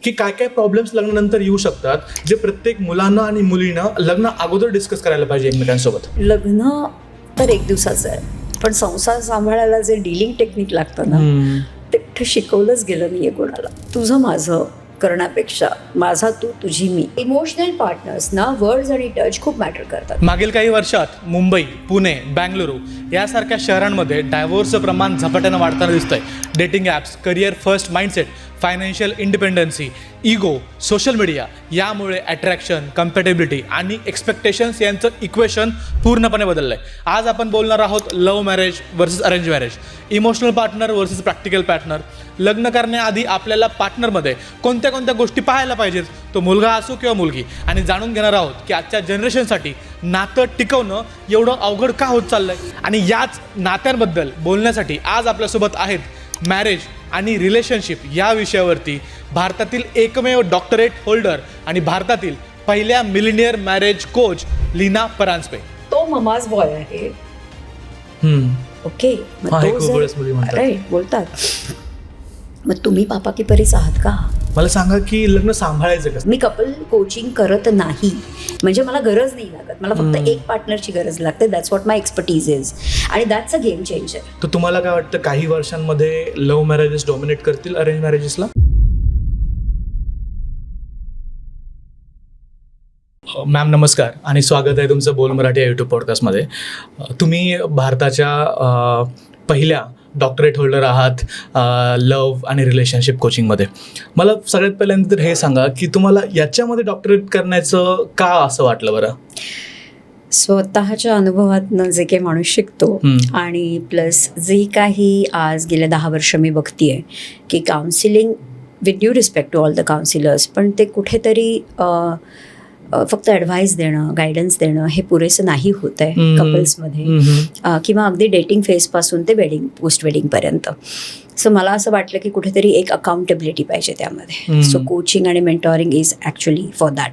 की काय काय प्रॉब्लेम्स लग्नानंतर येऊ शकतात जे प्रत्येक मुलांना आणि मुलीनं लग्न अगोदर डिस्कस करायला पाहिजे एकमेकांसोबत. लग्न तर एक दिवसाचं आहे, पण संसार सांभाळायला जे डीलिंग टेक्निक लागतं ना, ते कुठे शिकवलंच गेलं नाहीये कोणाला. तुझं माझं करण्यापेक्षा माझा तू तुझी मी. इमोशनल पार्टनर्स ना वर्ड्स आणि टच खूप मॅटर करतात. मागील काही वर्षात मुंबई, पुणे, बँगळुरू यासारख्या शहरांमध्ये डायव्होर्सचं प्रमाण झपाट्यानं वाढताना दिसतंय. Dating apps, career first mindset, financial independency, ego, social media यामुळे अट्रॅक्शन, कम्पॅटेबिलिटी आणि एक्सपेक्टेशन्स यांचं इक्वेशन पूर्णपणे बदललं आहे. आज आपण बोलणार आहोत love marriage versus arrange marriage, emotional partner versus practical partner. लग्न करण्याआधी आपल्याला पार्टनरमध्ये कोणत्या कोणत्या गोष्टी पाहायला पाहिजेत, तो मुलगा असो किंवा मुलगी, आणि जाणून घेणार आहोत की आजच्या जनरेशनसाठी नातं टिकवणं एवढं अवघड का होत चाललं आहे. आणि याच नात्यांबद्दल बोलण्यासाठी आज आपल्यासोबत आहेत मॅरेज आणि रिलेशनशिप या विषयावरती भारतातील एकमेव डॉक्टरेट होल्डर आणि भारतातील पहिल्या millionaire marriage coach Leena Paranjape. तो ममाज बॉय आहे. ओके, राईट बोलतात. मग तुम्ही पापा की परीच आहात का? मला सांगा की लग्न सांभाळायचं कसं. मी कपल कोचिंग करत नाही, म्हणजे मला गरज नाही लागत. मला फक्त एक पार्टनरची गरज लागते. That's what my expertise is, आणि दॅट्स अ गेम चेंजर. तर तुम्हाला काय वाटतं काही वर्षांमध्ये लव्ह मॅरेजेस डॉमिनेट करतील अरेंज मॅरेजेसला? मॅम नमस्कार आणि स्वागत आहे तुमचं बोल मराठी या यूट्यूब पॉडकास्टमध्ये. तुम्ही भारताच्या पहिल्या डॉक्टरेट होल्डर आहात लव्ह आणि रिलेशनशिप कोचिंगमध्ये. मला सगळ्यात पहिल्यांदा तर हे सांगा की तुम्हाला याच्यामध्ये डॉक्टरेट करण्याचं का असं वाटलं बरं? स्वतःच्या अनुभवातनं जे काही माणूस शिकतो आणि प्लस जे काही आज गेल्या 10 वर्ष मी बघतीये की counselling, with due respect to all the counsellors, पण ते कुठेतरी फक्त ॲडव्हाइस देणं, गायडन्स देणं हे पुरेसं नाही होत आहे कपल्समध्ये, किंवा अगदी डेटिंग फेजपासून ते वेडिंग, पोस्ट वेडिंगपर्यंत. सो मला असं वाटलं की कुठेतरी एक अकाउंटेबिलिटी पाहिजे त्यामध्ये. सो कोचिंग आणि mentoring is actually for that.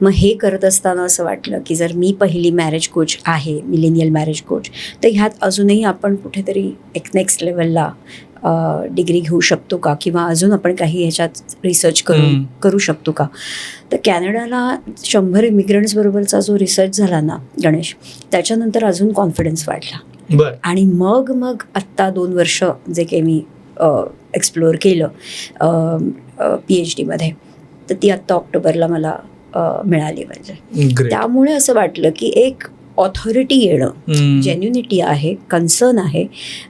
मग हे करत असताना असं वाटलं की जर मी पहिली मॅरेज कोच आहे, मिलेनियल मॅरेज कोच, तर ह्यात अजूनही आपण कुठेतरी एक नेक्स्ट लेवलला डिग्री घेऊ शकतो का, किंवा अजून आपण काही ह्याच्यात रिसर्च करू शकतो का. तर कॅनडाला 100 इमिग्रंट्स बरोबरचा जो रिसर्च झाला ना गणेश, त्याच्यानंतर अजून कॉन्फिडन्स वाढला. आणि मग आत्ता 2 वर्ष जे काही मी एक्सप्लोअर केलं PhD मध्ये, तर ती आत्ता ऑक्टोबरला मला मिळाली. म्हणजे त्यामुळे असं वाटलं की एक ऑथॉरिटी येणं, जेन्युनिटी आहे, कन्सर्न आहे,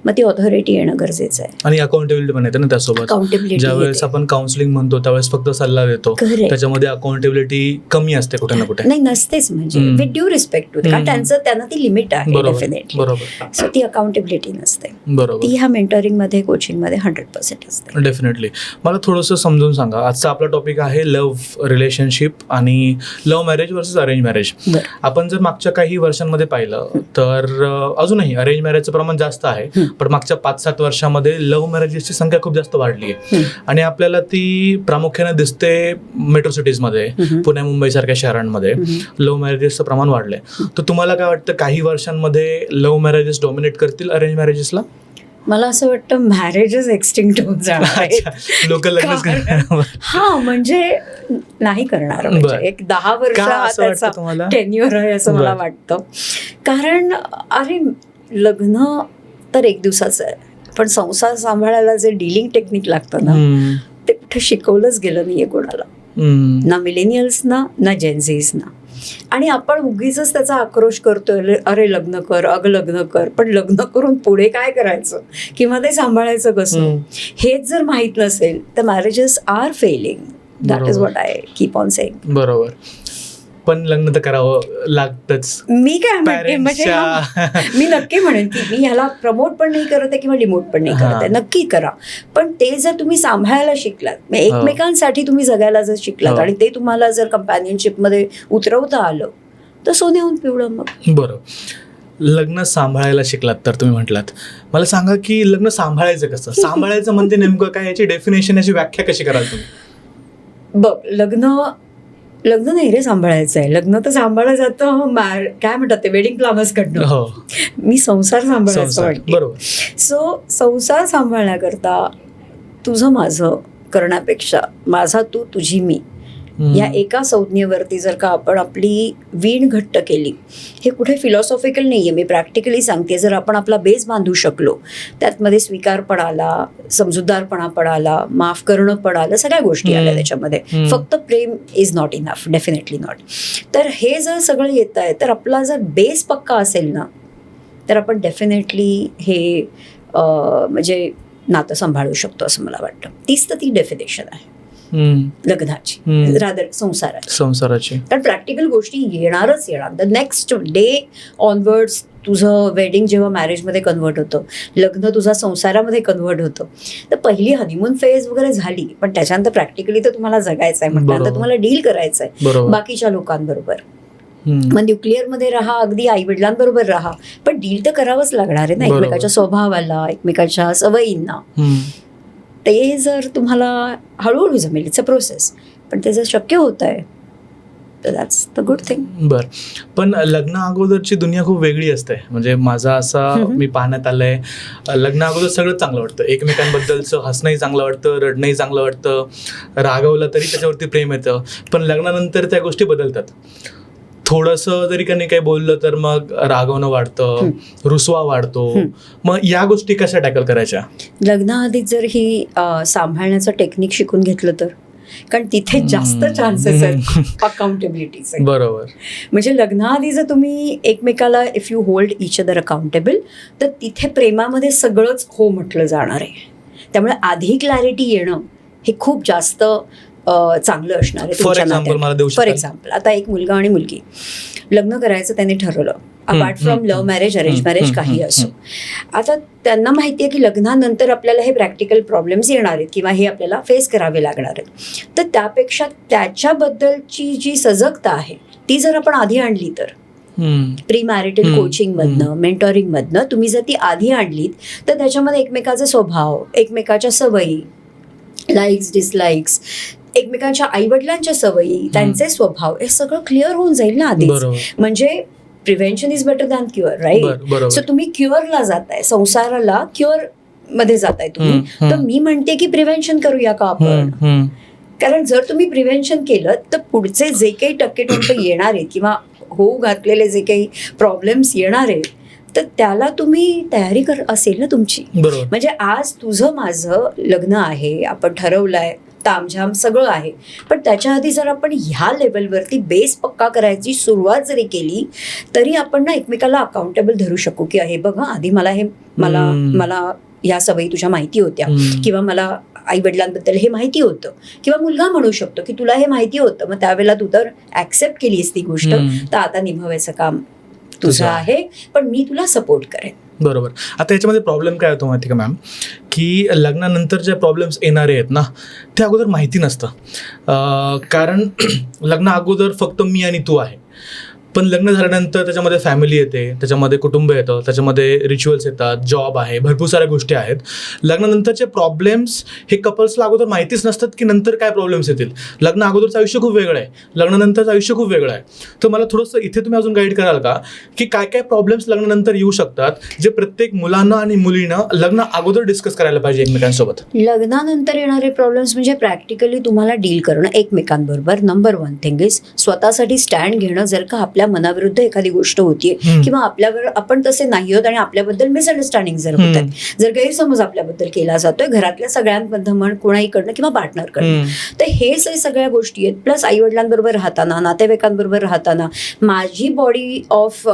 मग ती ऑथॉरिटी येणं गरजेचं आहे. आणि अकाउंटेबिलिटी पण येते ना त्यासोबत. अकाउंटेबिलिटी, ज्यावेळेस आपण काउन्सिलिंग म्हणतो त्यावेळेस फक्त सल्ला देतो, त्याच्यामध्ये अकाउंटेबिलिटी कमी असते कुठे ना कुठे. नाही, नसतेच. म्हणजे विथ ड्यू रिस्पेक्ट टू, कारण त्यांना ती लिमिट आहे डेफिनेटली. बरोबर. सो ती अकाउंटेबिलिटी नसते. बरोबर. ती ह्या मेंटरिंग मध्ये, कोचिंग मध्ये 100% असते. डेफिनेटली. मला थोडंसं समजून सांगा, आजचा आपला टॉपिक आहे लव्ह रिलेशनशिप आणि love marriage versus arrange marriage. आपण जर मागच्या काही वर्षांमध्ये पाहिलं तर अजूनही अरेंज मॅरेजचं प्रमाण जास्त आहे, पण मागच्या 5-7 वर्षामध्ये लव्ह मॅरेजेसची संख्या खूप जास्त वाढली आहे. आणि आपल्याला ती प्रामुख्याने दिसते मेट्रो सिटीजमध्ये, पुणे, मुंबई सारख्या शहरांमध्ये लव्ह मॅरेजेसचं प्रमाण वाढलंय. तर तुम्हाला काय वाटतं काही वर्षांमध्ये लव्ह मॅरेजेस डॉमिनेट करतील अरेंज मॅरेजेसला? मला असं वाटतं मॅरेजच एक्सटिंक्ट होत जाणार, लोक लग्नच करणार. हा, म्हणजे नाही करणार. म्हणजे एक 10 वर्ष त्याचा टेन्युअर आहे असं मला वाटतं. कारण अरे लग्न तर एक दिवसाचं आहे, पण संसार सांभाळायला जे डीलिंग टेक्निक लागतं ना, ते कुठे शिकवलंच गेलं नाहीये कोणाला, ना मिलेनियल्सना ना जेनझीजना. आणि आपण उगीच त्याचा आक्रोश करतोय, अरे लग्न कर, लग्न कर, पण लग्न करून पुढे काय करायचं किंवा ते सांभाळायचं कसं हेच जर माहीत नसेल तर marriages are failing. That is what I keep on saying. बरोबर. पण लग्न तर करावं लागतंच. मी काय म्हणते, म्हणजे मी नक्की म्हणेन की मी ह्याला प्रमोट पण नाही करत आहे किंवा डिमोट पण नाही करत आहे. नक्की करा, पण ते जर तुम्ही सांभाळायला शिकलात, एकमेकांसाठी तुम्ही जगायला जर शिकलात आणि ते तुम्हाला जर कंपॅनियनशिप मध्ये उतरवता आलं तर सोन्याहून पिवळं. मग बरं, लग्न सांभाळायला शिकलात तर तुम्ही म्हटलात. मला सांगा की लग्न सांभाळायचं कसं? सांभाळायचं म्हणजे नेमकं काय, याची डेफिनेशन, याची व्याख्या कशी कराल तुम्ही? बघ, लग्न नाही रे सांभाळायचं आहे. लग्न तर सांभाळलं जातं काय म्हणतात ते वेडिंग प्लॅनर्स कडनं. मी संसार सांभाळायचं वाटतं. बरोबर. सो संसार सांभाळण्याकरता तुझं माझं करण्यापेक्षा माझा तू तुझी मी या एका संज्ञेवरती जर का आपण आपली वीण घट्ट केली, हे कुठे फिलॉसॉफिकल नाही आहे, मी प्रॅक्टिकली सांगते, जर आपण आपला बेस बांधू शकलो, त्यातमध्ये स्वीकारपण आला, समजूतदारपणा पण आला, माफ करणं पण आलं, सगळ्या गोष्टी आल्या त्याच्यामध्ये, फक्त प्रेम is not enough, definitely not. तर हे जर सगळं येत आहे, तर आपला जर बेस पक्का असेल ना, तर आपण डेफिनेटली हे म्हणजे नातं सांभाळू शकतो असं मला वाटतं. तीच तर ती डेफिनेशन आहे लग्नाची, रादर संसाराची. कारण प्रॅक्टिकल गोष्टी येणारच येणार. द नेक्स्ट डे ऑनवर्ड्स तुझं वेडिंग जेव्हा मॅरेजमध्ये कन्व्हर्ट होतं, लग्न तुझा संसारामध्ये कन्व्हर्ट होतं, तर पहिली हनीमून फेज वगैरे झाली, पण त्याच्यानंतर प्रॅक्टिकली तर तुम्हाला जगायचं आहे, म्हटल्यानंतर तुम्हाला डील करायचं आहे बाकीच्या लोकांबरोबर. मग न्यूक्लिअरमध्ये राहा, अगदी आई वडिलांबरोबर राहा, पण डील तर करावंच लागणार आहे ना एकमेकाच्या स्वभावाला, एकमेकाच्या सवयींना. ते जर तुम्हाला हळूहळू जमेल, इट्स अ प्रोसेस, पण ते जर शक्य होत आहे तर दॅट्स द गुड थिंग. बरं, पण लग्न अगोदरची दुनिया खूप वेगळी असते. म्हणजे माझा असा मी पाहण्यात आलंय, लग्न अगोदर सगळं चांगलं वाटतं, एकमेकांबद्दलचं हसणंही चांगलं वाटतं, रडणंही चांगलं वाटतं, रागवलं तरी त्याच्यावरती प्रेम येतं. पण लग्नानंतर त्या गोष्टी बदलतात. थोडंसं जरी काही बोललं तर मग रागवणं वाढतं, रुसवा वाढतो. मग या गोष्टी कशा टॅकल करायच्या? लग्नाआधीच जर ही सांभाळण्याचं टेक्निक शिकून घेतलं तर, कारण तिथे जास्त चान्सेस आहेत अकाउंटेबिलिटीचे. बरोबर. म्हणजे लग्नाआधी जर तुम्ही एकमेकाला if you hold each other accountable, तर तिथे प्रेमामध्ये सगळंच हो म्हटलं जाणार आहे. त्यामुळे आधी क्लॅरिटी येणं हे खूप जास्त चांगलं असणार आहे. फॉर एक्झाम्पल, आता एक मुलगा आणि मुलगी लग्न करायचं त्यांनी ठरवलं, apart from love marriage, arrange marriage, काही असो. आता त्यांना माहिती आहे की लग्नानंतर आपल्याला हे प्रॅक्टिकल प्रॉब्लेम्स येणार आहेत किंवा हे आपल्याला फेस करावे लागणार आहेत. तर त्यापेक्षा त्याच्याबद्दलची जी सजगता आहे ती जर आपण आधी आणली तर, प्री मॅरिटल कोचिंग मधनं, मेंटॉरिंग मधनं तुम्ही जर ती आधी आणलीत, तर त्याच्यामध्ये एकमेकाचे स्वभाव, एकमेकाच्या सवयी, लाईक्स, डिसलाईक्स, एकमेकांच्या आईवडिलांच्या सवयी, त्यांचे स्वभाव, हे सगळं क्लिअर होऊन जाईल ना आधीच. म्हणजे prevention is better than cure, right? So तुम्ही क्युअरला जाताय, संसाराला क्युअर मध्ये जाताय तुम्ही, तर मी म्हणते की प्रिव्हेन्शन करूया का आपण? कारण जर तुम्ही प्रिव्हेन्शन केलं तर पुढचे जे काही टक्के येणार आहेत किंवा होऊ घातलेले जे काही प्रॉब्लेम्स येणार आहेत, तर त्याला तुम्ही तयारी असेल ना तुमची. म्हणजे आज तुझं माझं लग्न आहे, आपण ठरवलंय, तामझाम सगळं आहे, पण त्याच्या आधी जर आपण ह्या लेवलवरती बेस पक्का करायची सुरुवात जरी केली, तरी आपण ना एकमेकाला अकाउंटेबल धरू शकू की हे बघ, आधी मला ह्या सवयी तुझ्या माहिती होत्या, किंवा मला आई वडिलांबद्दल हे माहिती होतं, किंवा मुलगा म्हणू शकतो की तुला हे माहिती होतं, मग त्यावेळेला तू तर ऍक्सेप्ट केलीस ती गोष्ट, तर आता निभावायचं काम तुझं आहे, पण मी तुला सपोर्ट करेन. बरोबर. आता याच्यामध्ये प्रॉब्लेम काय होतो माहिती का मॅम, की लग्नानंतर जे प्रॉब्लेम्स येणारे आहेत ना, ते अगोदर माहिती नसतं. कारण लग्न अगोदर फक्त मी आणि तू आहे, पण लग्न झाल्यानंतर त्याच्यामध्ये फॅमिली येते, त्याच्यामध्ये कुटुंब येतं, त्याच्यामध्ये रिच्युअल्स येतात, जॉब आहे, भरपूर साऱ्या गोष्टी आहेत. लग्नानंतरचे प्रॉब्लेम्स हे कपल्सला अगोदर माहितीच नसतात की नंतर काय प्रॉब्लेम्स येतील. लग्न अगोदरचं आयुष्य खूप वेगळं आहे, लग्नानंतरचं आयुष्य खूप वेगळं आहे. तर मला थोडंसं इथे तुम्ही अजून गाईड कराल का, की काय काय प्रॉब्लेम्स लग्नानंतर येऊ शकतात, जे प्रत्येक मुलांना आणि मुलीनं लग्न अगोदर डिस्कस करायला पाहिजे एकमेकांसोबत? लग्नानंतर येणारे प्रॉब्लेम्स म्हणजे प्रॅक्टिकली तुम्हाला डील करणं एकमेकांबरोबर. नंबर 1 थिंग इज स्वतःसाठी स्टँड घेणं. जर का आपल्या मनाविरुद्ध एखादी गोष्ट होतीये किंवा आपल्यावर आपण तसे नाही आहोत आणि आपल्याबद्दल मिसअंडरस्टँडिंग जर होत आहेत, जर गैरसमज आपल्याबद्दल केला जातोय घरातल्या सगळ्यांमधनं म्हण, कोणाहीकडनं किंवा पार्टनरकडनं, तर हे सगळ्या गोष्टी आहेत. प्लस आई वडिलांबरोबर राहताना, नातेवाईकांबरोबर राहताना माझी body of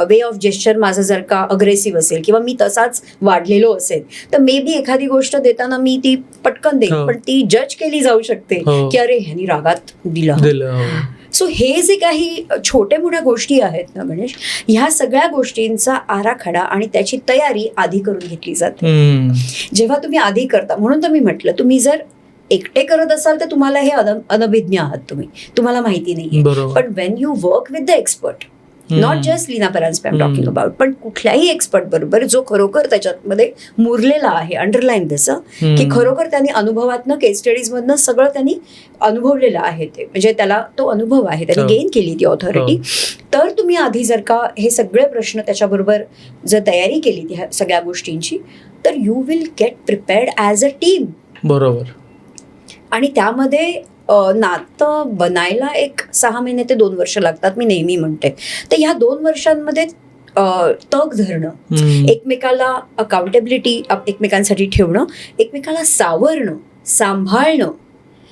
way of gesture माझं जर का अग्रेसिव्ह असेल किंवा मी तसाच वाढलेलो असेल, तर मे बी एखादी गोष्ट देताना मी ती पटकन देईन, पण ती जज केली जाऊ शकते की अरे ह्यानी रागात दिलं. सो हे जे काही छोट्या मोठ्या गोष्टी आहेत ना गणेश, ह्या सगळ्या गोष्टींचा आराखडा आणि त्याची तयारी आधी करून घेतली जाते. जेव्हा तुम्ही आधी करता, म्हणून तर मी म्हटलं, तुम्ही जर एकटे करत असाल तर तुम्हाला हे अनभिज्ञ आहात, तुम्हाला माहिती नाहीये. पण when you work with the expert, not just Leena Paranjape I am talking about, पण कुठल्याही एक्सपर्ट बरोबर जो खरोखर त्याच्यामध्ये मुरलेला आहे, अंडरलाईन त्याचं की खरोखर त्यांनी अनुभवातनं, केस स्टडीज मधनं सगळं त्यांनी अनुभवलेलं आहे, ते म्हणजे त्याला तो अनुभव आहे, त्यांनी गेन केली ती ऑथॉरिटी. तर तुम्ही आधी जर का हे सगळे प्रश्न त्याच्याबरोबर जर तयारी केली ह्या सगळ्या गोष्टींची, तर you will get prepared as a team. बरोबर. आणि त्यामध्ये नातं बनायला एक 6 महिने ते 2 वर्ष लागतात, मी नेहमी म्हणते. तर ह्या 2 वर्षांमध्ये तग धरणं, एकमेकाला अकाउंटेबिलिटी एकमेकांसाठी ठेवणं, एकमेकाला सावरणं, सांभाळणं,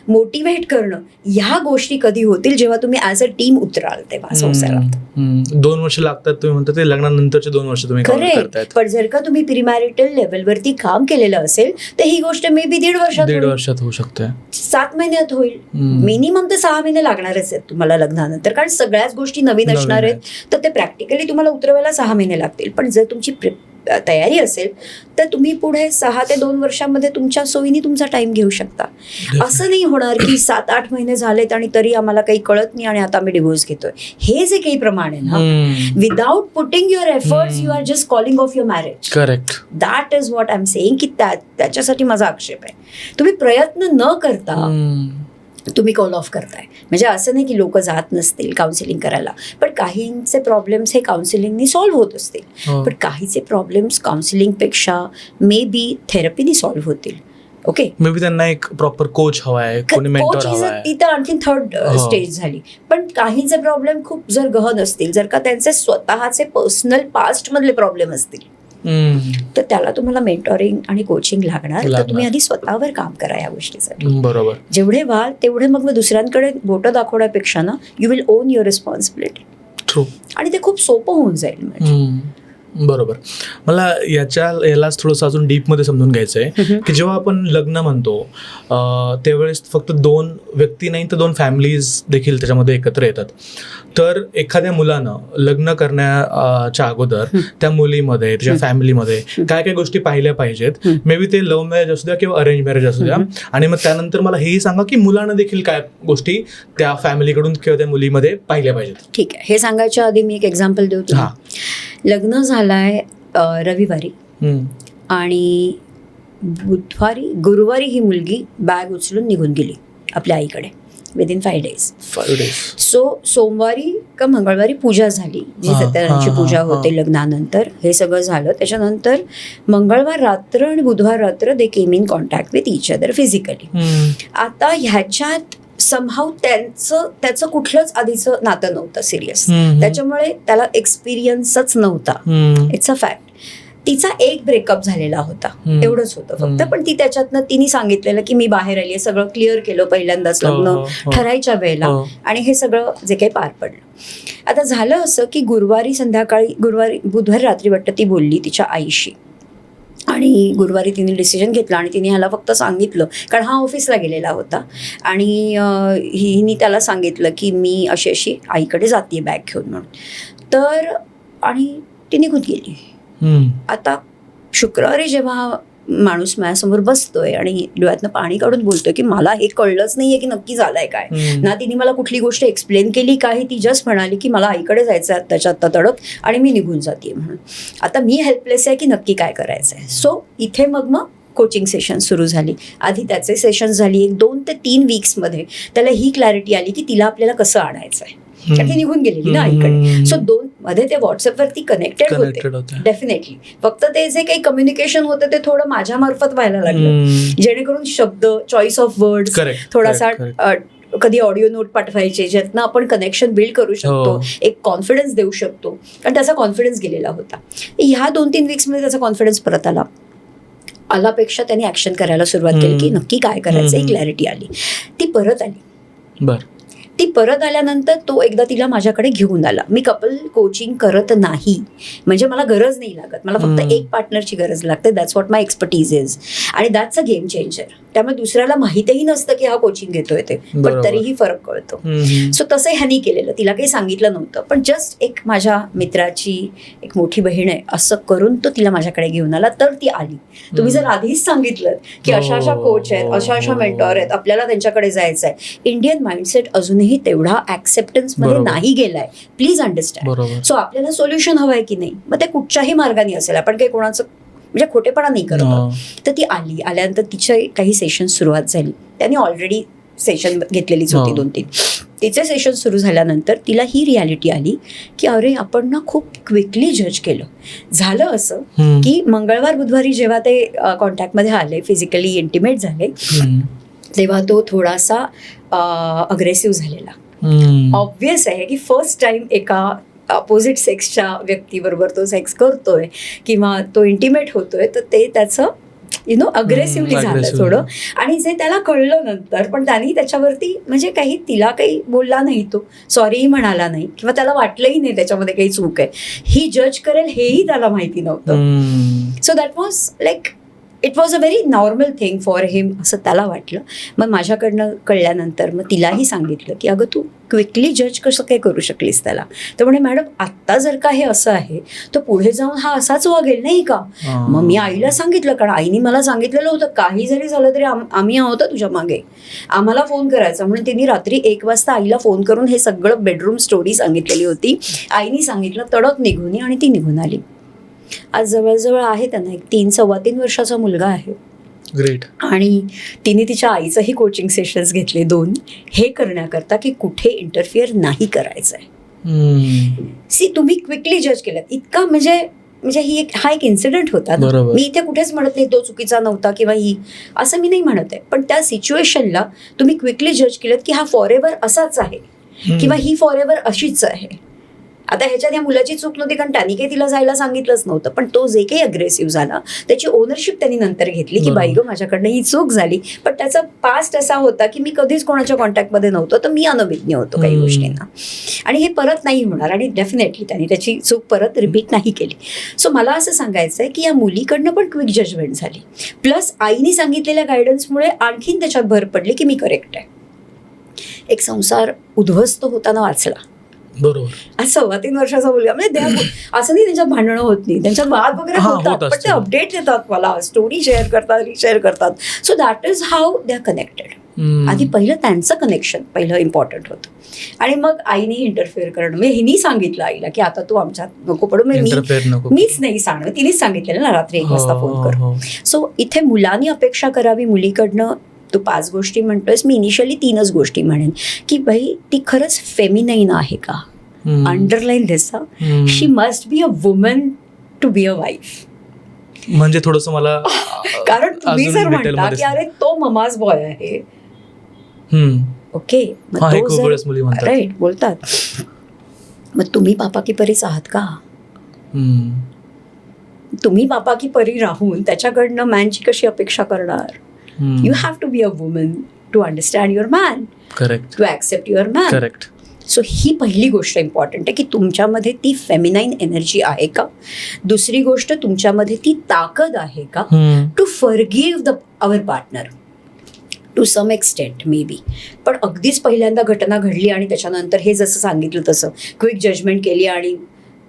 मोटिवेट करणं, ह्या गोष्टी कधी होतील जेव्हा तुम्ही ॲज अ टीम उतराल तेव्हा संसारात. 2 वर्ष लागतात तुम्ही म्हणता, ते लग्नानंतरचे 2 वर्ष तुम्ही count करेक्ट. करतायत. पण जर का तुम्ही प्रीमॅरिटल लेवलवरती काम केलेलं असेल तर ही गोष्ट मे बी 1.5 वर्षात होऊ शकते. 7 महिन्यात होईल. मिनिमम तर 6 महिने लागणारच आहेत तुम्हाला लग्नानंतर, कारण सगळ्याच गोष्टी नवीन असणार आहेत. तर ते प्रॅक्टिकली तुम्हाला उतरवायला 6 महिने लागतील. पण जर तुमची तयारी असेल तर तुम्ही पुढे 6 ते 2 वर्षांमध्ये तुमच्या सोयीने तुमचा टाइम घेऊ शकता. असं नाही होणार की 7-8 महिने झालेत आणि तरी आम्हाला काही कळत नाही आणि आता आम्ही डिव्होर्स घेतोय. हे जे काही प्रमाण आहे ना, without putting your efforts you are just calling off your marriage. Correct. That is what I am saying, की त्याच्यासाठी माझा आक्षेप आहे. तुम्ही प्रयत्न न करता तुम्ही कॉल ऑफ करताय. म्हणजे असं नाही की लोक जात नसतील काउन्सिलिंग करायला, पण काहींचे प्रॉब्लेम्स हे काउन्सिलिंगनी सॉल्व्ह होत असतील. पण काहीचे प्रॉब्लेम्स काउन्सिलिंगपेक्षा मे बी थेरपीनी सॉल्व्ह होतील. ओके, मे बी त्यांना एक प्रॉपर कोच हवा आहे, कोणी मेंटॉर हवा आहे. ती तर आणखी 3rd स्टेज झाली. पण काहींचे प्रॉब्लेम खूप जर गहन असतील, जर का त्यांचे स्वतःचे पर्सनल पास्ट मधले प्रॉब्लेम असतील, तर त्याला तुम्हाला मेंटॉरिंग आणि कोचिंग लागणार. तर तुम्ही आधी स्वतःवर काम करा या गोष्टीसाठी. बरोबर. जेवढे व्हाल तेवढे मग दुसऱ्यांकडे बोटं दाखवण्यापेक्षा ना, you will on your responsibility. True. आणि ते खूप सोपं होऊन जाईल. म्हणजे बरोबर. मला यालाच थोडंसं अजून डीपमध्ये समजून घ्यायचं आहे की जेव्हा आपण लग्न म्हणतो त्यावेळेस फक्त 2 व्यक्ती नाही तर 2 फॅमिलीज देखील त्याच्यामध्ये एकत्र येतात. तर एखाद्या मुलानं लग्न करण्याच्या अगोदर त्या मुलीमध्ये, त्याच्या फॅमिलीमध्ये काय काय गोष्टी पाहिल्या पाहिजेत. मे बी ते लव्ह मॅरेज असू द्या किंवा अरेंज मॅरेज असू द्या. आणि मग त्यानंतर मला हेही सांगा की मुलानं देखील काय गोष्टी त्या फॅमिलीकडून किंवा त्या मुलीमध्ये पाहिल्या पाहिजेत. ठीक आहे, हे सांगायच्या आधी मी एक एक्झाम्पल देऊ तुला. लग्न झालंय रविवारी आणि गुरुवारी ही मुलगी बॅग उचलून निघून गेली आपल्या आईकडे विदिन 5 days. सो सोमवारी का मंगळवारी पूजा झाली, जी सत्यनारायणची पूजा होते लग्नानंतर. हे सगळं झालं. त्याच्यानंतर मंगळवार रात्र आणि बुधवार रात्र they came in contact with each other physically. आता ह्याच्यात समहाऊ त्याचं कुठलंच आधीचं नातं नव्हतं सिरियस, त्याच्यामुळे त्याला एक्सपिरियन्सच नव्हता. It's a fact. तिचा एक ब्रेकअप झालेला होता, एवढंच होतं फक्त. पण ती त्याच्यातनं तिने सांगितलेलं की मी बाहेर आली, सगळं क्लिअर केलं पहिल्यांदाच लग्न ठरायच्या वेळेला, आणि हे सगळं जे काही पार पडलं. आता झालं असं की बुधवारी रात्री वाटतं ती बोलली तिच्या आईशी, आणि गुरुवारी तिने डिसिजन घेतला आणि तिने ह्याला फक्त सांगितलं, कारण हा ऑफिसला गेलेला होता, आणि हिने त्याला सांगितलं की मी अशी अशी आईकडे जाते बॅग घेऊन म्हणून. तर आणि ती निघून गेली. आता शुक्रवारी जेव्हा माणूस माझ्यासमोर बसतोय आणि डोळ्यातनं पाणी काढून बोलतोय की मला हे कळलंच नाहीये की नक्की झालंय काय, ना तिने मला कुठली गोष्ट एक्सप्लेन केली काही, ती जस्ट म्हणाली की मला आईकडे जायचं आहे आत्ताच्या आत्ता तडक आणि मी निघून जाते म्हणून. आता मी हेल्पलेस आहे की नक्की काय करायचं आहे. सो इथे मग कोचिंग सेशन सुरू झाली. आधी त्याचे सेशन झाली 1-2 ते 3 वीक्समध्ये त्याला ही क्लॅरिटी आली की तिला आपल्याला कसं आणायचं आहे, कारण ती निघून गेलेली ना आईकडे. सो 2 मध्ये ते व्हॉट्सअपवरती कनेक्टेड होते डेफिनेटली. फक्त ते जे काही कम्युनिकेशन होतं ते थोडं माझ्या मार्फत व्हायला लागलं, जेणेकरून शब्द, चॉईस ऑफ वर्ड, थोडासा कधी ऑडिओ नोट पाठवायचे ज्यातनं आपण कनेक्शन बिल्ड करू शकतो, एक कॉन्फिडन्स देऊ शकतो, कारण त्याचा कॉन्फिडन्स गेलेला होता. ह्या 2-3 वीक्समध्ये त्याचा कॉन्फिडन्स परत आलापेक्षा त्यांनी ऍक्शन करायला सुरुवात केली की नक्की काय करायचं, एक क्लॅरिटी आली. ती परत आली. ती परत आल्यानंतर तो एकदा तिला माझ्याकडे घेऊन आला. मी कपल कोचिंग करत नाही, म्हणजे मला गरज नाही लागत, मला फक्त एक पार्टनरची गरज लागते. That's what my expertise is, आणि दॅट्स अ गेम चेंजर. त्यामुळे दुसऱ्याला माहितीही नसतं की हा कोचिंग घेतोय ते, पण तरीही फरक कळतो. सो तसं ह्यानी केलेलं, तिला काही सांगितलं नव्हतं, पण जस्ट एक माझ्या मित्राची एक मोठी बहीण आहे असं करून तो तिला माझ्याकडे घेऊन आला. तर ती आली. तुम्ही जर आधीच सांगितलं की अशा अशा कोच आहेत, अशा अशा मेंटॉर आहेत, आपल्याला त्यांच्याकडे जायचं आहे, इंडियन माइंडसेट अजूनही तेवढा ऍक्सेप्टन्स मध्ये नाही गेलाय. Please understand. सो आपल्याला सोल्युशन हवंय की नाही, मग ते कुठच्याही मार्गाने असेल, आपण काही कोणाचं म्हणजे खोटेपणा नाही करत. तर ती आल्यानंतर तिचे काही सेशन सुरुवात झाली. त्यांनी ऑलरेडी सेशन घेतलेलीच होती 2-3. तिचे सेशन सुरू झाल्यानंतर तिला ही रियालिटी आली की अरे आपण ना खूप क्विकली जज केलं. झालं असं की मंगळवार बुधवारी जेव्हा ते कॉन्टॅक्टमध्ये आले, फिजिकली इंटिमेट झाले, तेव्हा तो थोडासा अग्रेसिव्ह झालेला. ऑब्व्हियस आहे की फर्स्ट टाइम एका अपोजिट सेक्सच्या व्यक्तीबरोबर तो सेक्स करतोय किंवा तो इंटिमेट होतोय, तर ते त्याचं अग्रेसिव्हली झालं थोडं. आणि जे त्याला कळलं नंतर, पण त्यांनी त्याच्यावरती म्हणजे तिला काही बोलला नाही, तो सॉरीही म्हणाला नाही किंवा त्याला वाटलंही नाही त्याच्यामध्ये काही चूक आहे. ही जज करेल हेही त्याला माहिती नव्हतं. So that was like it was a very normal thing for him असं त्याला वाटलं. मग माझ्याकडनं कळल्यानंतर मग तिलाही सांगितलं की अगं तू क्विकली जज कसं काय करू शकलीस त्याला. तर म्हणे मॅडम आत्ता जर का हे असं आहे तर पुढे जाऊन हा असाच वागेल नाही का. मग मी आईला सांगितलं, कारण आईने मला सांगितलेलं होतं काही जरी झालं तरी आम्ही आहोत तुझ्या मागे, आम्हाला फोन करायचा. म्हणून तिने रात्री 1 वाजता आईला फोन करून हे सगळं बेडरूम स्टोरी सांगितलेली होती. आईने सांगितलं तडक निघून, आणि ती निघून आली. आज जवळजवळ आहे त्यांना एक 3-3.25 वर्षाचा मुलगा आहे. ग्रेट. आणि तिने तिच्या आईचंही कोचिंग सेशन्स घेतले 2, हे करण्याकरता की कुठे इंटरफिअर नाही करायचं आहे. सी तुम्ही क्विकली जज केलं इतका म्हणजे हा एक इन्सिडेंट होता ना. मी इथे कुठेच म्हणत नाही तो चुकीचा नव्हता किंवा ही असं मी नाही म्हणत आहे, पण त्या सिच्युएशनला तुम्ही क्विकली जज केलं की हा फॉर एव्हर असाच आहे किंवा ही फॉर एव्हर अशीच आहे. आता ह्याच्यात या मुलाची चूक नव्हती, कारण त्यांनी काही तिला जायला सांगितलंच नव्हतं, पण तो जे काही अग्रेसिव्ह झाला त्याची ओनरशिप त्यांनी नंतर घेतली की बाई गं माझ्याकडनं ही चूक झाली. पण त्याचा पास्ट असा होता की मी कधीच कोणाच्या कॉन्टॅक्टमध्ये नव्हतो, तर मी अनभिज्ञ होतो काही गोष्टींना, आणि हे परत नाही होणार. आणि डेफिनेटली त्यांनी त्याची चूक परत रिपीट नाही केली. सो मला असं सांगायचं आहे की या मुलीकडनं पण क्विक जजमेंट झाली, प्लस आईने सांगितलेल्या गायडन्समुळे आणखीन त्याच्यात भर पडली की मी करेक्ट आहे. एक संसार उद्ध्वस्त होताना वाचला. बरोबर. आज 3.25 वर्षाचा मुलगा, म्हणजे असं नाही त्यांच्यात भांडणं होत नाही, त्यांच्यात वाद वगैरे होतात, पण ते अपडेट देतात मला, स्टोरी शेअर करतात, रिशेअर करतात. So that is how they are connected. आधी पहिलं त्यांचं कनेक्शन पहिलं इम्पॉर्टंट होतं, आणि मग आईने इंटरफेअर करणं. म्हणजे हिनी सांगितलं आईला की आता तू आमच्यात नको पडू. मीच नाही सांगणं, तिनेच सांगितलेलं ना रात्री 1 वाजता फोन कर. सो इथे मुलांनी अपेक्षा करावी मुलीकडनं. तू 5 गोष्टी म्हणतोयस, मी इनिशियली 3च गोष्टी म्हणेन की बाई ती खरंच फेमिनाईन आहे का. Underline this, she must be a woman to be a wife. म्हणजे थोडंसं मला कारण तुम्ही जर म्हणता की अरे तो ममाज बॉय आहे, ओके, राईट बोलतात, मग तुम्ही पापा की परीच आहात का. तुम्ही पापा की परी राहून त्याच्याकडनं मॅनची कशी अपेक्षा करणार. You have to be a woman to understand your man. Correct. To accept your man. Correct. So ही पहिली गोष्ट इम्पॉर्टंट आहे की तुमच्यामध्ये ती फेमिनाईन एनर्जी आहे का. दुसरी गोष्ट, तुमच्यामध्ये ती ताकद आहे का to forgive our partner to some extent maybe. पण अगदीच पहिल्यांदा घटना घडली आणि त्याच्यानंतर हे जसं सांगितलं तसं क्विक जजमेंट केली आणि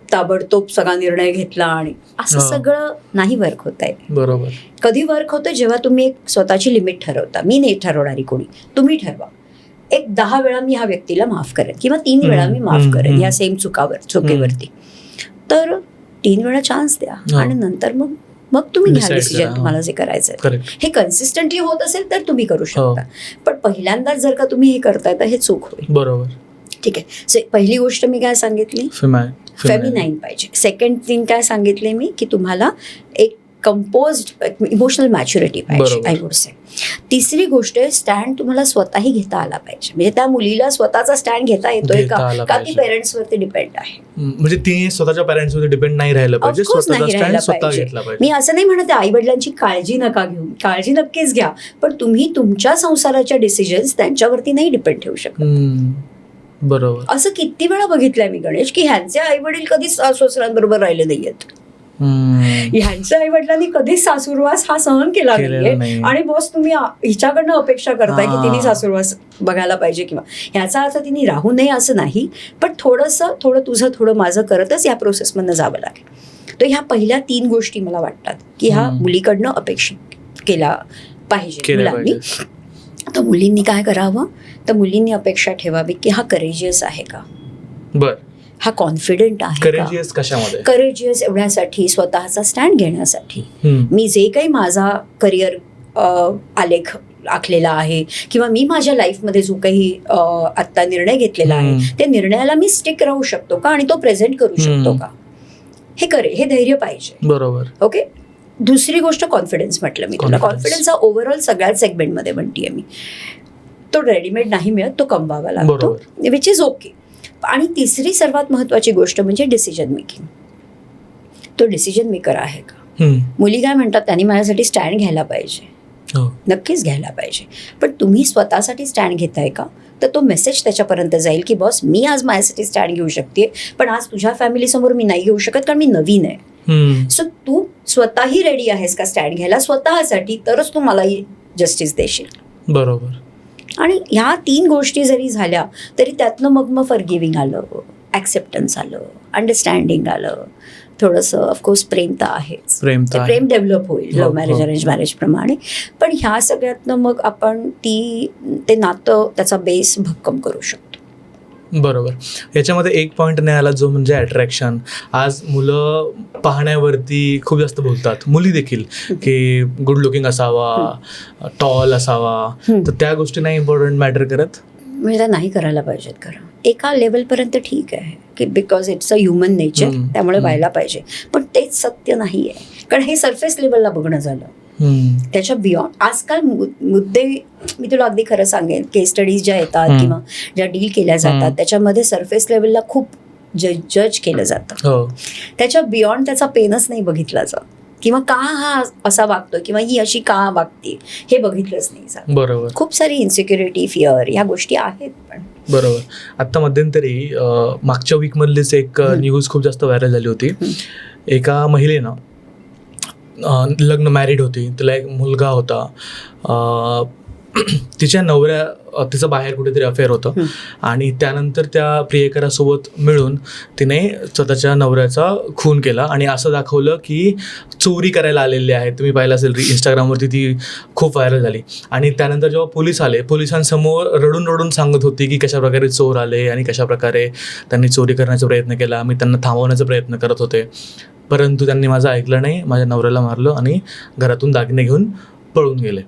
ताबडतोब सगळा निर्णय घेतला, आणि असं सगळं नाही वर्क होत आहे. बरोबर. कधी वर्क होतं जेव्हा तुम्ही एक स्वतःची लिमिट ठरवता. मी नाही ठरवणारी कोणी, तुम्ही ठरवा. एक 10 वेळा मी ह्या व्यक्तीला माफ करेन किंवा 3 वेळा मी माफ करेन या सेम चुकीवरती. तर 3 वेळा चान्स द्या आणि नंतर मग तुम्ही घ्या डिसिजन तुम्हाला जे करायचं. हे कन्सिस्टंटली होत असेल तर तुम्ही करू शकता, पण पहिल्यांदाच जर का तुम्ही हे करताय तर हे चूक होईल. बरोबर. ठीक आहे. सो पहिली गोष्ट मी काय सांगितली, फेमिनाईन पाहिजे. सेकंड थिंग काय सांगितले मी की तुम्हाला एक कंपोज्ड इमोशनल मॅच्युरिटी पाहिजे, आय वुड से. तिसरी गोष्ट आहे स्टँड तुम्हाला स्वतःही घेता आला पाहिजे. म्हणजे त्या मुलीला स्वतःचा स्टँड घेता येतोय का ती पेरेंट्सवरती डिपेंड आहे. म्हणजे ती स्वतःच्या पेरेंट्सवरती डिपेंड नाही राहिलं पाहिजे, स्वतःचा स्टँड स्वतः घेतला पाहिजे. मी असं नाही म्हणत आई वडिलांची काळजी नका घेऊ, काळजी नक्कीच घ्या, पण तुम्ही तुमच्या संसाराच्या डिसिजन्स त्यांच्यावरती नाही डिपेंड ठेवू शकत. बरोबर. असं किती वेळा बघितलंय मी गणेश की ह्यांचे आई वडील कधीच सासू-सासऱ्यांबरोबर राहिले नाहीयेत, ह्यांच्या आई वडिलांनी कधीच सासूरवास हा सहन केला नाहीये, आणि बॉस तुम्ही हिच्याकडनं अपेक्षा करताय की तिने सासूरवास बघायला पाहिजे, किंवा ह्याचा अर्थ तिने राहू नये असं नाही, पण थोडं तुझं थोडं माझं करतच या प्रोसेसमधनं जावं लागेल. तर ह्या पहिल्या 3 गोष्टी मला वाटतात की ह्या मुलीकडनं अपेक्षित केला पाहिजे मुलांनी. तर मुलींनी काय करावं, तर मुलींनी अपेक्षा ठेवावी की हा करेजियस आहे का. बर. हा कॉन्फिडंट आहे. करेजियस कशामध्ये. करेजियस एवढ्यासाठी, स्वतःचा स्टँड घेण्यासाठी. मी जे काही माझा करिअर आलेख आखलेला आहे किंवा मी माझ्या लाईफमध्ये जो काही आत्ता निर्णय घेतलेला आहे त्या निर्णयाला मी स्टिक राहू शकतो का आणि तो प्रेझेंट करू शकतो का, हे धैर्य पाहिजे. बरोबर. ओके. दुसरी गोष्ट कॉन्फिडन्स म्हटलं मी तुला. Confidence. कॉन्फिडन्स हा ओव्हरऑल सगळ्याच सेगमेंटमध्ये म्हणतीये मी. तो रेडीमेड नाही मिळत, तो कमवावा लागतो, बरोबर. Which is okay. आणि तिसरी सर्वात महत्त्वाची गोष्ट म्हणजे डिसिजन मेकिंग. तो डिसिजन मेकर आहे का? मुली काय म्हणतात, त्यांनी माझ्यासाठी स्टँड घ्यायला पाहिजे. हो. नक्कीच घ्यायला पाहिजे, पण तुम्ही स्वतःसाठी स्टँड घेताय का? तर तो मेसेज त्याच्यापर्यंत जाईल की बॉस, मी आज माझ्यासाठी स्टँड घेऊ शकते, पण आज तुझ्या फॅमिलीसमोर मी नाही घेऊ शकत कारण मी नवीन आहे. सो तू स्वतःही रेडी आहेस का स्टँड घ्यायला स्वतःसाठी, तरच तू मलाही जस्टिस देशील. बरोबर. आणि ह्या 3 गोष्टी जरी झाल्या तरी त्यातनं मग फॉरगिव्हिंग आलं, ॲक्सेप्टन्स आलं, अंडरस्टँडिंग आलं, थोडंसं ऑफकोर्स प्रेम तर आहेच, प्रेम तर आहे. प्रेम डेव्हलप होईल हो, लव्ह मॅरेज हो. अरेंज मॅरेज प्रमाणे. पण ह्या सगळ्यातनं मग आपण ते नातं, त्याचा बेस भक्कम करू शकतो. बरोबर. याच्यामध्ये एक पॉईंट नाही आला, जो म्हणजे अट्रॅक्शन. आज मुलं पाहण्यावरती खूप जास्त बोलतात, मुली देखील, की गुड लुकिंग असावा, टॉल असावा, तर त्या गोष्टी नाही इम्पॉर्टंट मॅटर करत. म्हणजे त्या नाही करायला पाहिजेत. खरं एका लेवलपर्यंत ठीक आहे की because it's a human nature, त्यामुळे व्हायला पाहिजे, पण तेच सत्य नाही आहे. कारण हे सरफेस लेवलला बघणं झालं. त्याच्या बियॉन्ड आजकाल मुद्दे, मी तुला अगदी खरं सांगेन, केस स्टडीज ज्या येतात किंवा ज्या डील केल्या जातात त्याच्यामध्ये सरफेस लेवलला खूप जज केलं जातं. त्याच्या बियॉन्ड त्याचा पेनच नाही बघितला जात, किंवा का हा असा वागतोय किंवा ही अशी का वागते हे बघितलंच नाही जात. बरोबर. खूप सारी इन्सिक्युरिटी, फिअर, ह्या गोष्टी आहेत. पण बरोबर. आता मध्यंतरी मागच्या वीकमधलीच एक न्यूज खूप जास्त व्हायरल झाली होती. एका महिलेनं लग्न, मॅरिड होती, तिला एक मुलगा होता, तिचा बाहेर कुठेतरी अफेअर होतं, आणि त्यानंतर त्या प्रियकरासोबत मिळून तिने स्वतःच्या नवऱ्याचा खून केला आणि असं दाखवलं की चोरी करायला आलेले आहेत. तुम्ही पाहिलं असेल इंस्टाग्रामवरती, ती खूप व्हायरल झाली. आणि त्यानंतर जेव्हा पोलीस आले, पोलिसांसमोर रडून रडून सांगत होती की कशाप्रकारे चोर आले आणि कशाप्रकारे त्यांनी चोरी करण्याचा प्रयत्न केला, मी त्यांना थांबवण्याचा प्रयत्न करत होते, परंतु त्यांनी माझं ऐकलं नाही, माझ्या नवऱ्याला मारलं आणि घरातून दागिने घेऊन पळून गेले.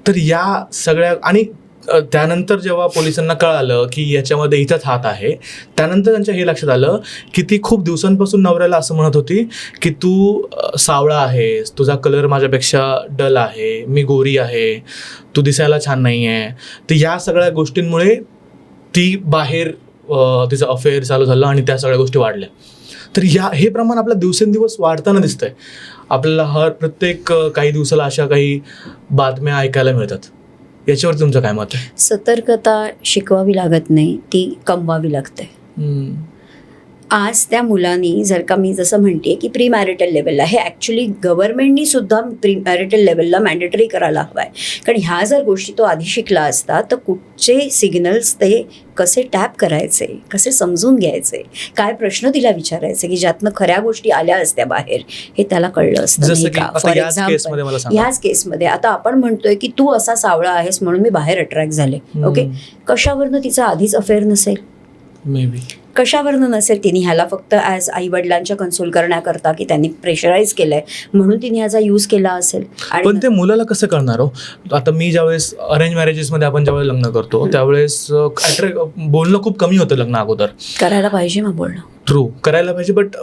तर या सगळ्या, आणि त्यानंतर जेव्हा पोलिसांना कळालं की याच्यामध्ये हिचाच हात आहे, त्यानंतर त्यांच्या हे लक्षात आलं की ती खूप दिवसांपासून नवऱ्याला असं म्हणत होती की तू सावळा आहेस, तुझा कलर माझ्यापेक्षा डल आहे, मी गोरी आहे, तू दिसायला छान नाही आहे. तर या सगळ्या गोष्टींमुळे ती बाहेर, तिचं अफेअर चालू झालं आणि त्या सगळ्या गोष्टी वाढल्या. तर हे प्रमाण आपलं दिवसेंदिवस वाढताना दिसतंय. आपल्याला प्रत्येक काही दिवसाला अशा काही बातम्या ऐकायला मिळतात. याच्यावर तुमचं काय मत आहे? सतर्कता शिकवावी लागत नाही, ती कमवावी लागते. आज त्या मुलांनी, जर का मी जसं म्हणते की प्री मॅरिटल लेवलला, हे ॲक्च्युली गव्हर्नमेंटनी सुद्धा प्री मॅरिटल लेवलला मॅन्डेटरी करायला हवं आहे. कारण ह्या जर गोष्टी तो आधी शिकला असता तर कुठचे सिग्नल्स ते कसे टॅप करायचे, कसे समजून घ्यायचे, काय प्रश्न तिला विचारायचे की ज्यातनं खऱ्या गोष्टी आल्या असत्या बाहेर, हे त्याला कळलं असतं. फॉर एक्झाम्पल ह्याच केसमध्ये आता आपण म्हणतोय की तू असा सावळा आहेस म्हणून मी बाहेर अट्रॅक्ट झाले. ओके, कशावरनं तिचा आधीच अफेअर नसेल, मे बी कशावरनं नसेल, तिने ह्याला फक्त ॲज आईवडिलांच्या कन्सोल करण्याकरता की त्यांनी प्रेशराईज केलंय म्हणून तिने ह्याचा यूज केला असेल. पण ते मुलाला कसं करणार हो? आता मी ज्यावेळेस अरेंज मॅरेजेसमध्ये आपण ज्यावेळेस लग्न करतो त्यावेळेस बोलणं खूप कमी होतं लग्न अगोदर. करायला पाहिजे मग बोलणं, ट्रू, करायला पाहिजे, बट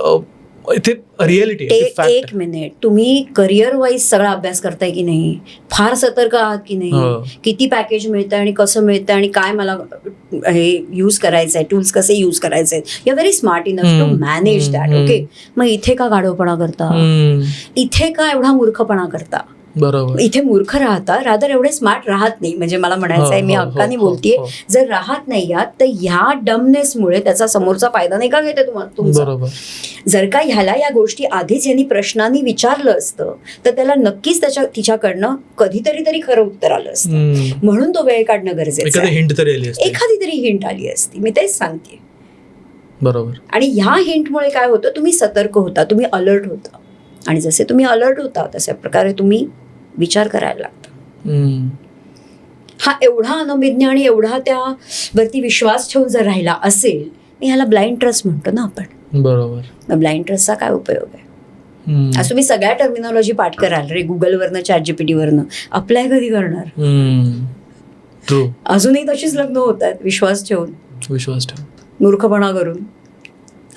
इथे रियालिटी. एक मिनिट, तुम्ही करिअर वाईज सगळा अभ्यास करताय की नाही, फार सतर्क आहात की नाही, किती पॅकेज मिळतं आणि कसं मिळतं आणि काय मला हे यूज करायचं आहे, टूल्स कसे यूज करायचे आहेत, you are very smart enough to manage that. Okay, मग इथे का गाढवपणा करता, इथे का एवढा मूर्खपणा करता? बरोबर, इथे मूर्ख राहता, रादर एवढे स्मार्ट राहत नाही. म्हणजे मला म्हणायचं आहे, मी हक्काने बोलतेय, जर राहत नाही आहात तर ह्या डमनेसमुळे त्याचा समोरचा फायदा नाही का घेते तुमचा? जर का ह्याला या गोष्टी आधीच यांनी प्रश्नांनी विचारलं असतं तर त्याला नक्कीच तिच्याकडनं कधीतरी तरी खरं उत्तर आलं असतं. म्हणून तो वेळ काढणं गरजेचं आहे. एखादी तरी हिंट आली असती, मी तेच सांगते. बरोबर. आणि ह्या हिंटमुळे काय होतं, तुम्ही सतर्क होता, तुम्ही अलर्ट होता, आणि जसे तुम्ही अलर्ट होता तशा प्रकारे तुम्ही विचार करायला लागता. हा एवढा अनभिज्ञ आणि एवढा त्यावरती विश्वास ठेवून जर राहिला असेल, ह्याला ब्लाइंड ट्रस्ट म्हणतो ना आपण. बरोबर. मग ब्लाइंड ट्रस्टचा काय उपयोग आहे? असं तुम्ही सगळ्या टर्मिनॉलॉजी पाठ कराल रे, गुगलवरनं, ChatGPT वरनं, अप्लाय कधी करणार? ट्रू. अजूनही तशीच लग्न होत आहेत विश्वास ठेवून, मूर्खपणा करून.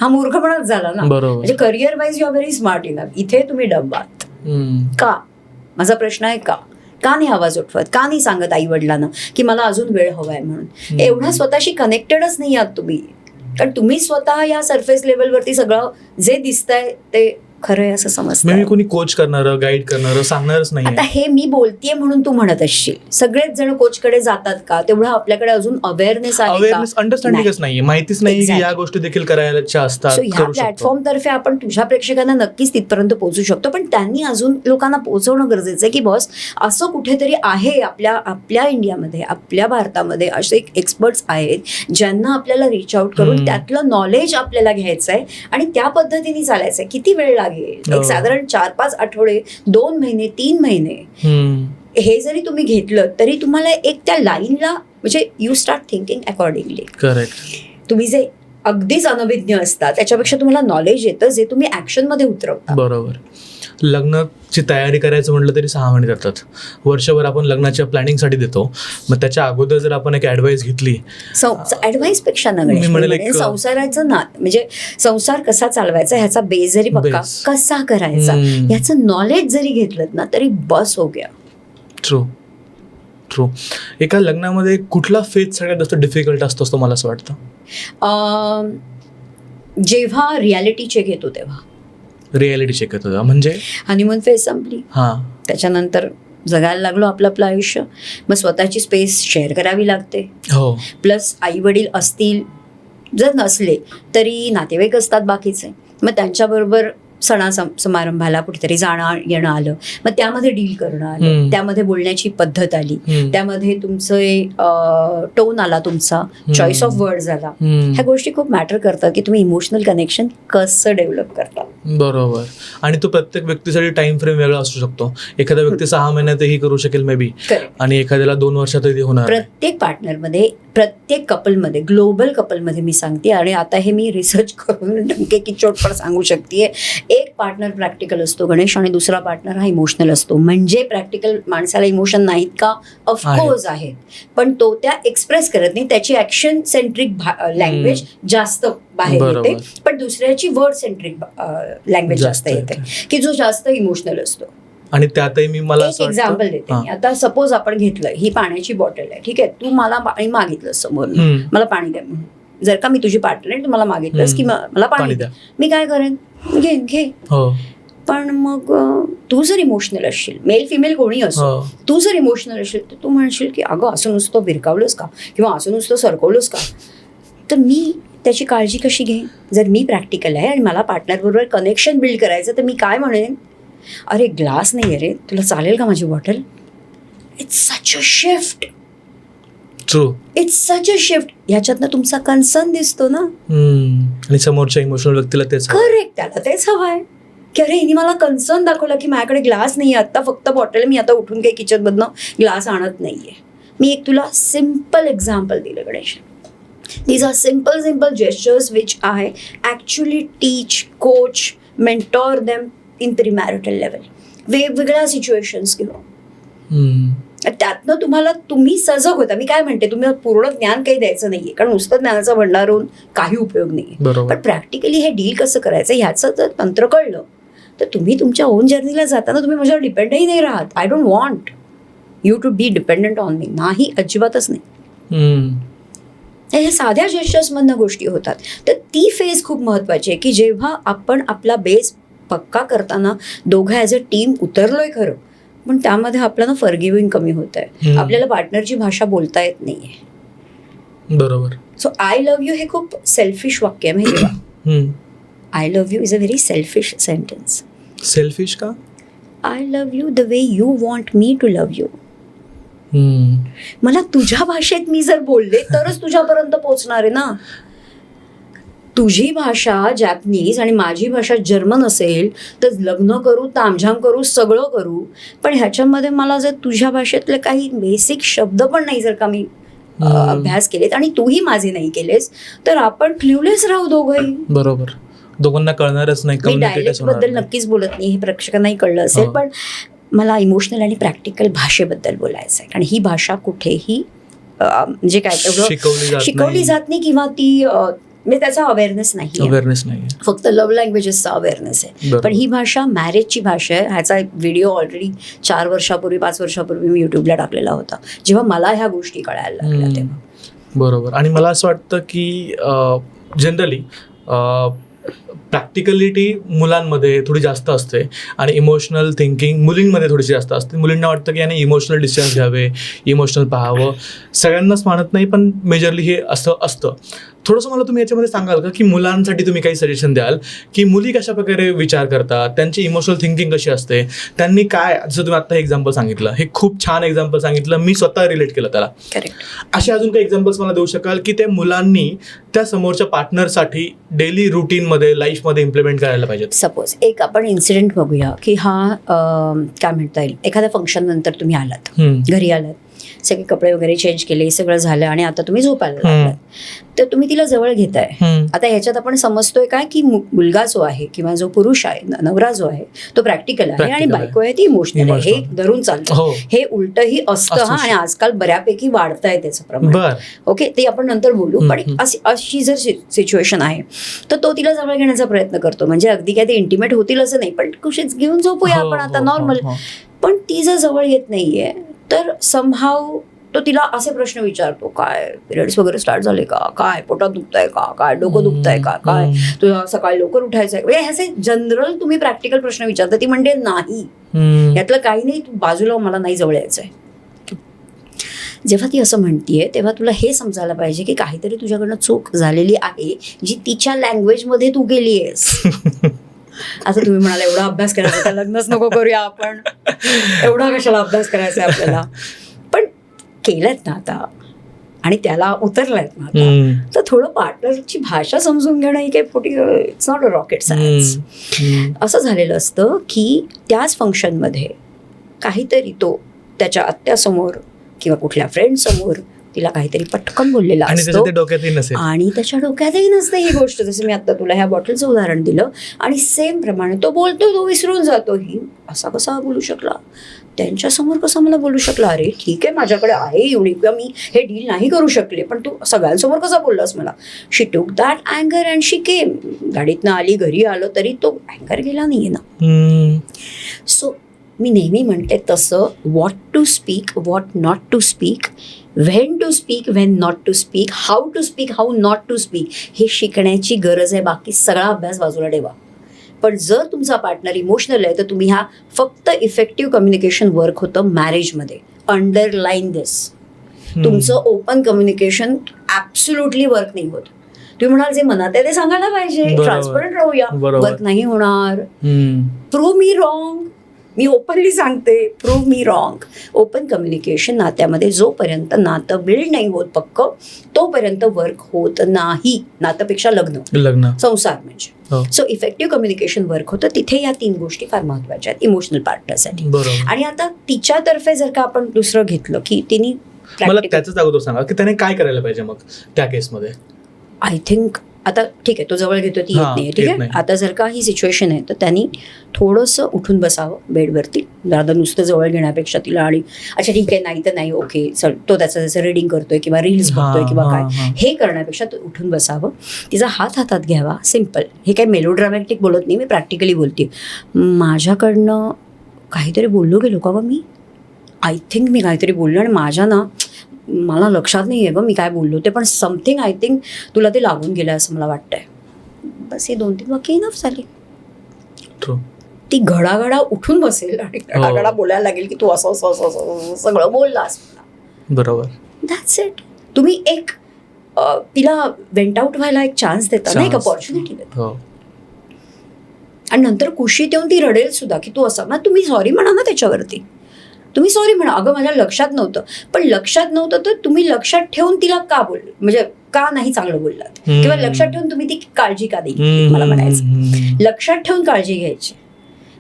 हा मूर्खपणाच झाला ना. बरोबर. म्हणजे career wise you are very smart enough, इथे तुम्ही डब्बात. का? माझा प्रश्न आहे का नाही आवाज उठवत, का नाही सांगत आई वडिलांना की मला अजून वेळ हवाय म्हणून? एवढा स्वतःशी कनेक्टेडच नाही आहात तुम्ही, कारण तुम्ही स्वतः या सरफेस लेवलवरती सगळं जे दिसतंय ते खरं आहे असं समजतं. मी कोणी कोच करणारं, गाईड करणारं सांगणारच नाही. आता हे मी बोलतेय म्हणून तू म्हणत असशील सगळेच जण कोचकडे जातात का? तेवढं आपल्याकडे अजून अवेअरनेस आहे का? अवेअरनेस, अंडरस्टँडिंगच नाहीये, माहितीच नाही की Exactly. या गोष्टी देखील करायच्या असतात. सो ह्या करू शकतो. प्लॅटफॉर्म तर्फे आपण तुझ्या प्रेक्षकांना नक्कीच तिथपर्यंत पोहोचू शकतो, पण त्यांनी अजून लोकांना पोहोचवणं गरजेचं आहे की बॉस असं कुठेतरी आहे आपल्या इंडियामध्ये, आपल्या भारतामध्ये असे एक्सपर्ट्स आहेत ज्यांना आपल्याला रिच आउट करून त्यातलं नॉलेज आपल्याला घ्यायचं आहे आणि त्या पद्धतीने चालायचं आहे. किती वेळ लागेल? एक साधारण 4-5 आठवडे, 2 महिने, 3 महिने हे जरी तुम्ही घेतलं तरी तुम्हाला एक त्या लाईनला म्हणजे you start thinking accordingly. Correct. तुम्ही जे अगदीच अनभिज्ञ असतात त्याच्यापेक्षा तुम्हाला नॉलेज येतं जे तुम्ही ऍक्शन मध्ये उतरवता. बरोबर. लग्नाची तयारी करायचं म्हटलं तरी 6 महिने जातात. वर्षभर आपण लग्नाच्या प्लॅनिंगसाठी देतो. मग त्याच्या अगोदर जर आपण एक ऍडवाइस घेतली, ऍडवाइस पेक्षा ना मी म्हणेल एक- संसाराचं ना म्हणजे संसार कसा चालवायचा ह्याचा बेस जरी पक्का Base. कसा करायचा ह्याचं नॉलेज जरी घेतलं ना तरी बस हो गया. ट्रू. एका लग्नामध्ये कुठला फेज सगळ्यात जास्त डिफिकल्ट असतो असं मला असं वाटतं? जेव्हा रियालिटी चेक येतो तेव्हा. रियालिटी चेक येत होता म्हणजे हनीमून फेज संपली, हा, त्याच्यानंतर जगायला लागलो आपलं आयुष्य. मग स्वतःची स्पेस शेअर करावी लागते. हो, प्लस आई वडील असतील, जर नसले तरी नातेवाईक असतात बाकीचे, मग त्यांच्याबरोबर समारंभाला कुठेतरी जाणं येणं आलं, मग त्यामध्ये डील करणं आलं, त्यामध्ये बोलण्याची पद्धत आली, त्यामध्ये तुमचं टोन आला, तुमचा चॉईस ऑफ वर्ड्स आला. ह्या गोष्टी खूप मॅटर करतात की तुम्ही इमोशनल कनेक्शन कसं डेव्हलप करता. बरोबर. आणि तो प्रत्येक व्यक्तीसाठी टाइम फ्रेम वेगळा असू शकतो. एखादा व्यक्ती 6 महिन्यातही करू शकेल मे बी, आणि एखाद्याला 2 वर्षातही होणार. प्रत्येक पार्टनरमध्ये, प्रत्येक कपलमध्ये, ग्लोबल कपलमध्ये मी सांगते, आणि आता हे मी रिसर्च करून डंके की चोट पण सांगू शकते, एक पार्टनर प्रॅक्टिकल असतो गणेश आणि दुसरा पार्टनर हा इमोशनल असतो. म्हणजे प्रॅक्टिकल माणसाला इमोशन नाहीत का? ऑफकोर्स आहेत, पण तो त्या एक्सप्रेस करत नाही, त्याची ऍक्शन सेंट्रिक लँग्वेज जास्त बाहेर येते, पण दुसऱ्याची वर्ड सेंट्रिक लँग्वेज जास्त येते की जो जास्त इमोशनल असतो. आणि त्यातही मी मला एक एक्झाम्पल देते. आता सपोज आपण घेतलं ही पाण्याची बॉटल आहे, ठीक आहे, तू मला पाणी मागितलं समोर, मला पाणी द्या म्हणून. जर का मी तुझी पार्टनर आहे, तू मला मागितलंस की मला पाणी द्या, मी काय करेन? घे. पण मग तू जर इमोशनल असशील, मेल फिमेल कोणी असो, तू जर इमोशनल असशील तर तू म्हणशील की अगं असं नुसतं भिरकावलंस का, किंवा असं नुसतं सरकवलंस का. तर मी त्याची काळजी कशी घेईन? जर मी प्रॅक्टिकल आहे आणि मला पार्टनर बरोबर कनेक्शन बिल्ड करायचं, तर मी काय म्हणेन? अरे ग्लास नाही आहे रे, तुला चालेल का माझी bottle? It's such a shift. True. It's such a shift. ह्याच्यातनं तुमचा कन्सर्न दिसतो ना. आणि समोरच्या इमोशनल व्यक्तीला तेच करेक्ट, त्याला तेच हवंय की अरे हिने मला कन्सर्न दाखवलं की माझ्याकडे ग्लास नाही आहे, आता फक्त बॉटल, मी आता उठून काही किचनमधनं ग्लास आणत नाहीये. मी एक तुला सिम्पल एक्झाम्पल दिलं Ganesh. These are simple gestures which I actually teach, coach, mentor them in premarital level. वेगवेगळ्या सिच्युएशन्स घेऊन त्यातनं तुम्ही सजग होता. मी काय म्हणते, तुम्ही पूर्ण ज्ञान काही द्यायचं नाहीये, कारण नुसतं ज्ञानाचा भंडार होऊन काही उपयोग नाहीये. पण प्रॅक्टिकली हे डील कसं करायचं ह्याचं जर तंत्र कळलं तर तुम्ही तुमच्या ओन जर्नीला जाताना तुम्ही माझ्यावर डिपेंडही नाही राहत. I don't want you to be dependent on me. नाही, अजिबातच नाही. हे साध्या जेस्चर्समधनं गोष्टी होतात. तर ती फेज खूप महत्वाची आहे की जेव्हा आपण आपला बेस पक्का करताना दोघं ॲज अ टीम उतरलोय खरं, पण त्यामध्ये आपल्याला फॉरगिव्हिंग कमी होत आहे. आपल्याला पार्टनरची भाषा बोलता येत नाहीये. बरोबर. सो आय लव्ह यू हे खूप सेल्फिश वाक्य आहे माहिती का? I love you is a very selfish sentence. Selfish का? I love you the way you want me to love you. मला तुझ्या भाषेत मी जर बोलले तरच तुझ्यापर्यंत पोहोचणार आहे ना. तुझी भाषा जॅपनीज आणि माझी भाषा जर्मन असेल तर लग्न करू, तामझाम करू, सगळं करू, पण ह्याच्यामध्ये मला जर तुझ्या भाषेतले काही बेसिक शब्द पण नाही जर का मी अभ्यास केलेत आणि तूही माझे नाही केलेस तर आपण क्ल्यूलेस राहू दोघंही. बरोबर. दोघांना कळणारच नाही. मी डायलेक्ट बद्दल नक्कीच बोलत नाही, हे प्रेक्षकांनाही कळलं असेल, पण मला इमोशनल आणि प्रॅक्टिकल भाषेबद्दल बोलायचं आहे. कारण ही भाषा कुठेही म्हणजे काय तेवढं शिकवली जात नाही किंवा ती म्हणजे त्याचा अवेअरनेस नाही अवेअरनेस नाही. फक्त लव्ह लँग्वेजेसचा अवेअरनेस आहे. बरोबर. पण ही भाषा मॅरेजची भाषा आहे. ह्याचा व्हिडिओ ऑलरेडी 4 वर्षापूर्वी 5 वर्षापूर्वी मी युट्यूबला टाकलेला होता, जेव्हा मला ह्या गोष्टी कळायला लागल्या तेव्हा. बरोबर. आणि मला असं वाटतं की जनरली प्रॅक्टिकलिटी मुलांमध्ये थोडी जास्त असते आणि इमोशनल थिंकिंग मुलींमध्ये थोडीशी जास्त असते. मुलींना वाटतं की याने इमोशनल डिसिजन्स घ्यावे, इमोशनल पाहावं. सगळ्यांनाच मानत नाही, पण मेजरली हे असं असतं. थोडंसं मला तुम्ही याच्यामध्ये सांगाल का की मुलांसाठी तुम्ही काही सजेशन द्याल की मुली कशा प्रकारे विचार करतात, त्यांची इमोशनल थिंकिंग कशी असते, त्यांनी काय, जसं तुम्ही आता हे एक्झाम्पल सांगितलं, हे खूप छान एक्झाम्पल सांगितलं, मी स्वतः रिलेट केलं त्याला. करेक्ट. असे अजून काही एक्झाम्पल्स मला देऊ शकाल की ते मुलांनी त्या समोरच्या पार्टनरसाठी डेली रुटीनमध्ये, लाईफमध्ये इम्प्लिमेंट करायला पाहिजेत? सपोज एक आपण इन्सिडेंट बघूया की हा काय म्हणता येईल, एखाद्या फंक्शन नंतर तुम्ही आलात, घरी आलात, सगळे कपडे वगैरे चेंज केले, सगळं झालं आणि आता तुम्ही झोपायला लागलात, तर तुम्ही तिला जवळ घेताय. आता ह्याच्यात आपण समजतोय काय की मुलगा जो आहे किंवा जो पुरुष आहे, नवरा जो आहे तो प्रॅक्टिकल आहे आणि बायको आहे ती इमोशनल आहे. हे धरून चालतं. हे उलटही असतं हा, आणि आजकाल बऱ्यापैकी वाढत आहे त्याचं प्रमाण. ओके, ते आपण नंतर बोलू. पण अशी जर सिच्युएशन आहे तर तो तिला जवळ घेण्याचा प्रयत्न करतो. म्हणजे अगदी काय ते इंटिमेट होतील असं नाही, पण कुशीच घेऊन झोपूया आपण आता नॉर्मल. पण ती जर जवळ येत नाहीये तर समहाव तो तिला असे प्रश्न विचारतो, काय पिरियड्स वगैरे स्टार्ट झाले का, काय पोटात दुखतंय का, काय डोकं दुखतंय का, काय तुला सकाळी लवकर उठायचंय. म्हणजे ह्याचे जनरल तुम्ही प्रॅक्टिकल प्रश्न विचारता. ती म्हणते नाही, यातलं काही नाही, तू बाजूला, मला नाही जवळ यायचंय. जेव्हा ती असं म्हणतीये तेव्हा तुला हे समजायला पाहिजे की काहीतरी तुझ्याकडनं चूक झालेली आहे, जी तिच्या लँग्वेजमध्ये तू गेली आहेस. आता तुम्ही म्हणाला एवढा अभ्यास करायचा, लग्नच नको करूया आपण, एवढा कशाला अभ्यास करायचा आपल्याला. पण केलंत ना आता आणि त्याला उतरलायत ना आता, तर थोडं पार्टनरची भाषा समजून घेणं ही काही forty, it's not a rocket science. असं झालेलं असतं की त्याच फंक्शनमध्ये काहीतरी तो त्याच्या आत्यासमोर किंवा कुठल्या फ्रेंड समोर तिला काहीतरी पटकन बोललेला असतो आणि त्याच्या डोक्यातही नसते ही गोष्ट. जसं मी आता तुला ह्या बॉटलचं उदाहरण दिलं आणि सेम प्रमाणे तो बोलतो, तो विसरून जातो. ही असा कसा बोलू शकला, त्यांच्यासमोर कसा मला बोलू शकला, अरे ठीक आहे माझ्याकडे आहे युनिक, किंवा मी हे डील नाही करू शकले, पण तू सगळ्यांसमोर कसा बोललास मला. शी टूक दॅट अँगर अँड शी केम. गाडीतनं आली, घरी आलो तरी तो अँगर गेला नाहीये ना. सो मी नेहमी म्हणते तसं what to speak, what not to speak, when to speak, when not to speak, how to speak, how not to speak, हे शिकण्याची गरज आहे. बाकी सगळा अभ्यास बाजूला ठेवा. पण जर तुमचा पार्टनर इमोशनल आहे तर तुम्ही ह्या फक्त इफेक्टिव्ह कम्युनिकेशन वर्क होतं मॅरेजमध्ये. अंडरलाईन दिस. तुमचं ओपन कम्युनिकेशन ॲब्सोल्युटली वर्क नाही होत. तुम्ही म्हणाल जे मनात आहे ते सांगायला पाहिजे, ट्रान्सपरंट राहूया, वर्क नाही होणार. प्रूव्ह मी रॉंग, मी ओपनली सांगते, प्रूव्ह मी रॉंग. ओपन कम्युनिकेशन नात्यामध्ये जोपर्यंत नातं बिल्ड नाही होत पक्क, तोपर्यंत वर्क होत नाही. नात्यापेक्षा लग्न, संसार म्हणजे. सो इफेक्टिव्ह कम्युनिकेशन वर्क होतं. तिथे या 3 गोष्टी फार महत्वाच्या आहेत इमोशनल पार्टनरसाठी. आणि आता तिच्यातर्फे जर का आपण दुसरं घेतलं की तिने, मला त्याच अगोदर सांगा की त्याने काय करायला पाहिजे मग त्या केसमध्ये. आय थिंक आता ठीक आहे, तो जवळ घेतो, ती येत नाही, ठीक आहे. आता जर का ही सिच्युएशन आहे तर त्यांनी थोडंसं उठून बसावं बेडवरती, दादा नुसतं जवळ घेण्यापेक्षा तिला. आणि अच्छा ठीक आहे, नाही तर नाही, ओके चल, तो त्याचं जसं रीडिंग करतोय किंवा रील्स बघतोय किंवा काय, हे करण्यापेक्षा तो उठून बसावं, तिचा हात हातात घ्यावा. सिम्पल. हे काही मेलोड्रामॅटिक बोलत नाही, मी प्रॅक्टिकली बोलते. माझ्याकडनं काहीतरी बोललो गेलो का गं मी, आय थिंक मी काहीतरी बोललो आणि माझ्या ना, मला लक्षात नाही आहे गं मी काय बोललो ते, पण समथिंग आय थिंक तुला ते लागून गेलं असं मला वाटतंय. बस हे 2-3 वाक्य इनफ झाली. ती घडाघडा उठून बसेल आणि घडाघडा बोलायला लागेल की तू असं सगळं बोललास. बरोबर. That's it. तुम्ही एक तिला वेंट आउट व्हायला एक चान्स देता ना, एक अपॉर्च्युनिटी देता. आणि नंतर कुशीत येऊन ती रडेल सुद्धा की तू असं, मग तुम्ही सॉरी म्हणा ना त्याच्यावरती. तुम्ही सॉरी म्हणा, अगं माझ्या लक्षात नव्हतं. पण लक्षात नव्हतं तर तुम्ही लक्षात ठेवून तिला का म्हणजे का नाही चांगलं बोललात, किंवा लक्षात ठेवून तुम्ही ती काळजी का देईल, मला म्हणायचं. लक्षात ठेवून काळजी घ्यायची.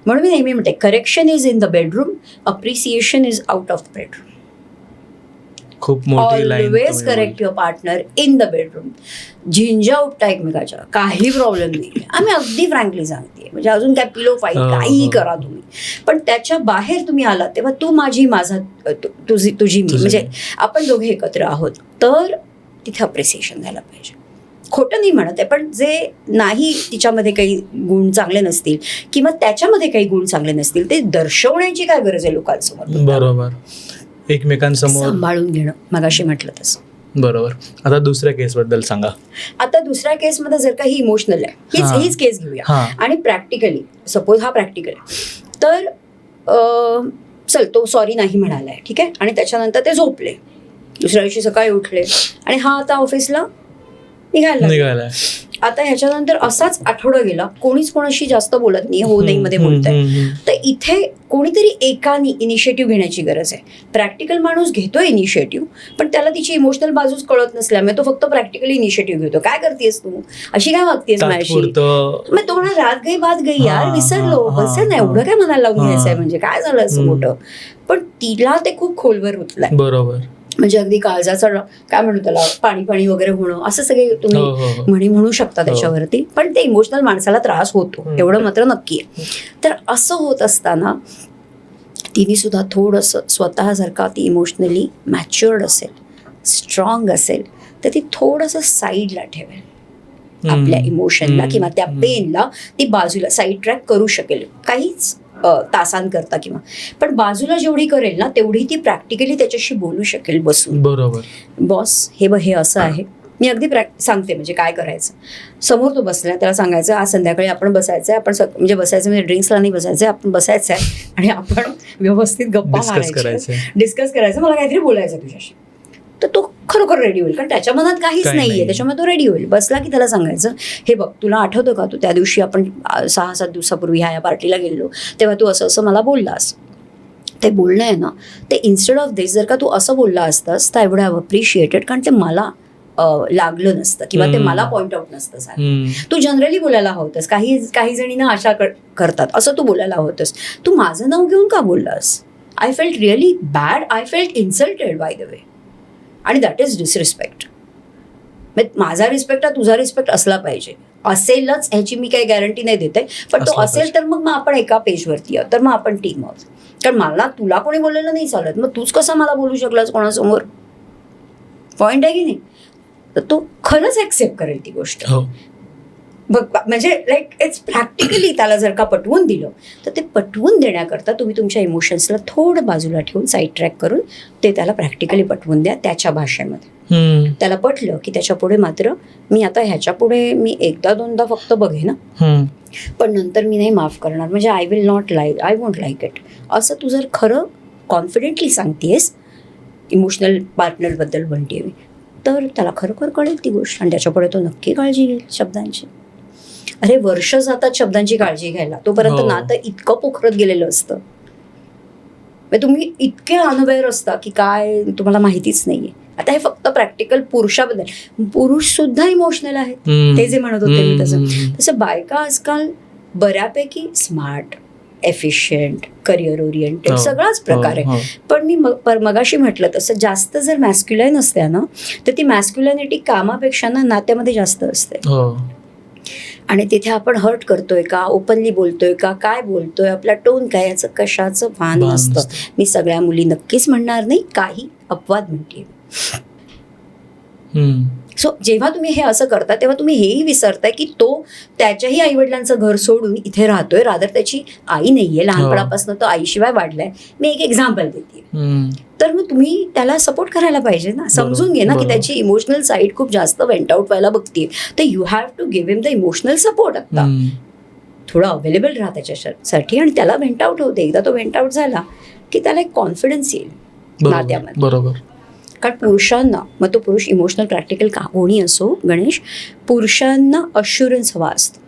म्हणून मी नेहमी म्हणते correction is in the bedroom, appreciation is out of the bedroom. खूप मोठी line. Always correct your partner in the bedroom. झिंजा उपटा एकमेकाच्या, काही प्रॉब्लेम नाही. आम्ही अगदी फ्रँकली सांगते, म्हणजे अजून काय पिलो फाईट काहीही करा तुम्ही, पण त्याच्या बाहेर तुम्ही आलात तेव्हा तू माझी, माझा तुझी मी, म्हणजे आपण दोघे एकत्र आहोत, तर तिथे अप्रिसिएशन झालं पाहिजे. खोटं नाही म्हणत आहे, पण जे नाही तिच्यामध्ये काही गुण चांगले नसतील किंवा त्याच्यामध्ये काही गुण चांगले नसतील ते दर्शवण्याची काय गरज आहे लोकांसमोर. बरोबर, एकमेकांसमोर सांभाळून घेणं, मगाशी म्हटलं तसं. बरोबर. आता दुसऱ्या केस बद्दल सांगा. आता दुसऱ्या केसमध्ये जर का ही इमोशनल आहे, हीच केस घेऊया हां. आणि प्रॅक्टिकली सपोज हा प्रॅक्टिकल आहे, तर चल तो सॉरी नाही म्हणालाय, ठीक आहे, आणि त्याच्यानंतर ते झोपले, दुसऱ्या दिवशी सकाळी उठले आणि हा आता ऑफिसला निघायला. आता ह्याच्यानंतर असाच आठवडा गेला, कोणीच कोणाशी जास्त बोलत नाही, हो नाही मध्ये बोलतंय. तर इथे कोणीतरी एकाने इनिशिएटिव्ह घेण्याची गरज आहे. प्रॅक्टिकल माणूस घेतोय इनिशिएटिव्ह, पण त्याला तिची इमोशनल बाजूच कळत नसल्यामुळे तो फक्त प्रॅक्टिकली इनिशिएटिव्ह घेतो. काय करतेस तू, अशी काय वागतेस माझ्याशी, मग तो म्हणा रात गई बात गई यार, विसरलो, बसेल ना, एवढं काय मनाला लावून घ्यायचंय, म्हणजे काय झालं असं मोठं. पण तिला ते खूप खोलवर रुतलंय. बरोबर. म्हणजे अगदी काळजाचं काय म्हणू त्याला, पाणी वगैरे होणं, असं सगळे तुम्ही म्हणी म्हणू शकता त्याच्यावरती. पण ते इमोशनल माणसाला त्रास होतो, एवढं मात्र नक्की आहे. तर असं होत असताना तिने सुद्धा थोडंसं स्वतः जर का ती इमोशनली मॅच्युअर्ड असेल, स्ट्रॉंग असेल, तर ती थोडंसं साईडला ठेवेल आपल्या इमोशनला किंवा त्या पेनला, ती बाजूला साईड ट्रॅक करू शकेल काहीच तासांकरता किंवा, पण बाजूला जेवढी करेल ना तेवढी ती प्रॅक्टिकली त्याच्याशी बोलू शकेल बसून. बरोबर. बॉस हे असं आहे, मी अगदी सांगते म्हणजे काय करायचं. समोर तो बसलाय, त्याला सांगायचं आज संध्याकाळी आपण बसायचंय, आपण म्हणजे बसायचं म्हणजे ड्रिंक्सला नाही बसायचंय, आपण बसायचं आहे आणि आपण व्यवस्थित गप्पा मारायच्या, डिस्कस करायचं, मला काहीतरी बोलायचं तुझ्याशी. तर तो खरोखर रेडी होईल, कारण त्याच्या मनात काहीच नाहीये, त्याच्यामुळे तो रेडी होईल. बसला की त्याला सांगायचं, हे बघ तुला आठवतं का, तू त्या दिवशी आपण 6-7 दिवसापूर्वी ह्या पार्टीला गेलो तेव्हा तू असं मला बोललास. ते बोलणं आहे ना, ते इन्स्टेड ऑफ दिस जर का तू असं बोलला असतास तर आय वुड हॅव अप्रिशिएटेड, कारण ते मला लागलं नसतं किंवा ते मला पॉइंट आउट नसतं झालं. तू जनरली बोलायला हवंतस, काही जणींना आशा करतात असं तू बोलायला हवंतस, तू माझं नाव घेऊन का बोललास. I felt really bad, I felt insulted by the way, आणि दॅट इज डिसरिस्पेक्ट. माझा रिस्पेक्ट हा तुझा रिस्पेक्ट असला पाहिजे, असेलच ह्याची मी काही गॅरंटी नाही देते, पण तो असेल तर मग आपण एका पेजवरती आहोत, तर मग आपण टीम आहोत. कारण मला तुला कोणी बोललेलं नाही चालत, मग तूच कसा मला बोलू शकलास कोणासमोर, पॉइंट आहे की नाही. तर तो खरंच ऍक्सेप्ट करेल ती गोष्ट. बघ म्हणजे लाईक इट्स प्रॅक्टिकली त्याला जर का पटवून दिलं, तर ते पटवून देण्याकरता तुम्ही तुमच्या इमोशन्सला थोडं बाजूला ठेवून साईड ट्रॅक करून ते त्याला प्रॅक्टिकली पटवून द्या त्याच्या भाषेमध्ये. त्याला पटलं की त्याच्या पुढे मात्र मी आता ह्याच्या पुढे मी 1-2दा फक्त बघेन ना, पण नंतर मी नाही माफ करणार, म्हणजे आय वोंट लाईक इट, असं तू जर खरं कॉन्फिडेंटली सांगतेस, इमोशनल पार्टनरबद्दल म्हणते मी, तर त्याला खरोखर कळेल ती गोष्ट आणि त्याच्यापुढे तो नक्की काळजी घेईल शब्दांची. अरे वर्ष जातात शब्दांची काळजी घ्यायला, तोपर्यंत नातं इतकं पोखरत गेलेलं असतं, तुम्ही इतके अनअवेअर असता की काय तुम्हाला माहितीच नाहीये. आता हे फक्त प्रॅक्टिकल पुरुषाबद्दल, पुरुष सुद्धा इमोशनल आहेत, ते जे म्हणत होते मी तसं बायका आजकाल बऱ्यापैकी स्मार्ट, एफिशियंट, करिअर ओरिएंटेड सगळाच प्रकार आहे. पण मी मगाशी म्हटलं तसं जास्त जर मॅस्क्युलाईन असते ना, तर ती मॅस्क्युलॅनिटी कामापेक्षा ना नात्यामध्ये जास्त असते. आणि तिथे आपण हर्ट करतोय का, ओपनली बोलतोय का, काय बोलतोय, आपला टोन काय, याचं कशाचं भान नसतं. मी सगळ्या मुली नक्कीच म्हणणार नाही, काही अपवाद म्हणते. सो जेव्हा तुम्ही हे असं करता तेव्हा तुम्ही हेही विसरताय की तो त्याच्याही आईवडिलांचं घर सोडून इथे राहतोय, रादर त्याची आई नाहीये, लहानपणापासून तो आईशिवाय वाढलाय. मी एक एक्झाम्पल देते. तर मग तुम्ही त्याला सपोर्ट करायला पाहिजे ना, समजून घे ना की त्याची इमोशनल साईड खूप जास्त वेंट आउट व्हायला बघते, तर you have to give him the emotional support. आता थोडं अवेलेबल राहा त्याच्यासाठी आणि त्याला वेंट आउट होते. एकदा तो वेंट आउट झाला की त्याला एक कॉन्फिडन्स येईल नात्यामध्ये. बरोबर. कारण पुरुषांना, मग तो पुरुष इमोशनल प्रॅक्टिकल का कोणी असो गणेश, पुरुषांना अश्युरन्स हवा असतो.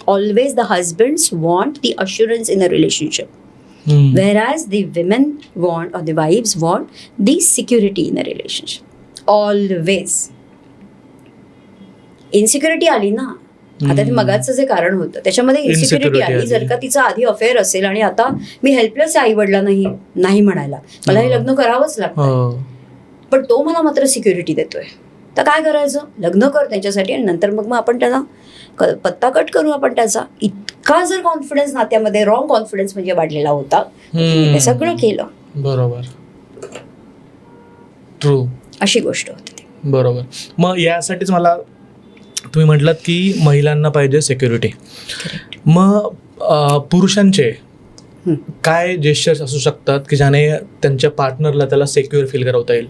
Always the husband's want the assurance in a relationship, whereas the women want or the wives want the security in a relationship. Always. Insecurity आली ना, आता ते मगाचं जे कारण होतं त्याच्यामध्ये इन्सिक्युरिटी आली. जर का तिचा आधी अफेअर असेल आणि आता मी हेल्पलेस आहे, आई वडिला नाही म्हणायला, मला हे लग्न करावंच लागतं, पण तो मला मात्र सिक्युरिटी देतोय, तर काय करायचं, लग्न कर त्यांच्यासाठी आणि नंतर मग आपण त्याला पत्ता कट करू आपण त्याचा. इतका जर कॉन्फिडन्स नात्यामध्ये, रॉंग कॉन्फिडन्स म्हणजे वाढलेला होता, ते सगळं केलं. बरोबर, ट्रू, अशी गोष्ट होती ती. बरोबर. मग यासाठीच मला तुम्ही म्हटलात की महिलांना पाहिजे सिक्युरिटी. मग पुरुषांचे काय जेस्चर्स असू शकतात की ज्याने त्यांच्या पार्टनरला त्याला सेक्युअर फील करवता येईल?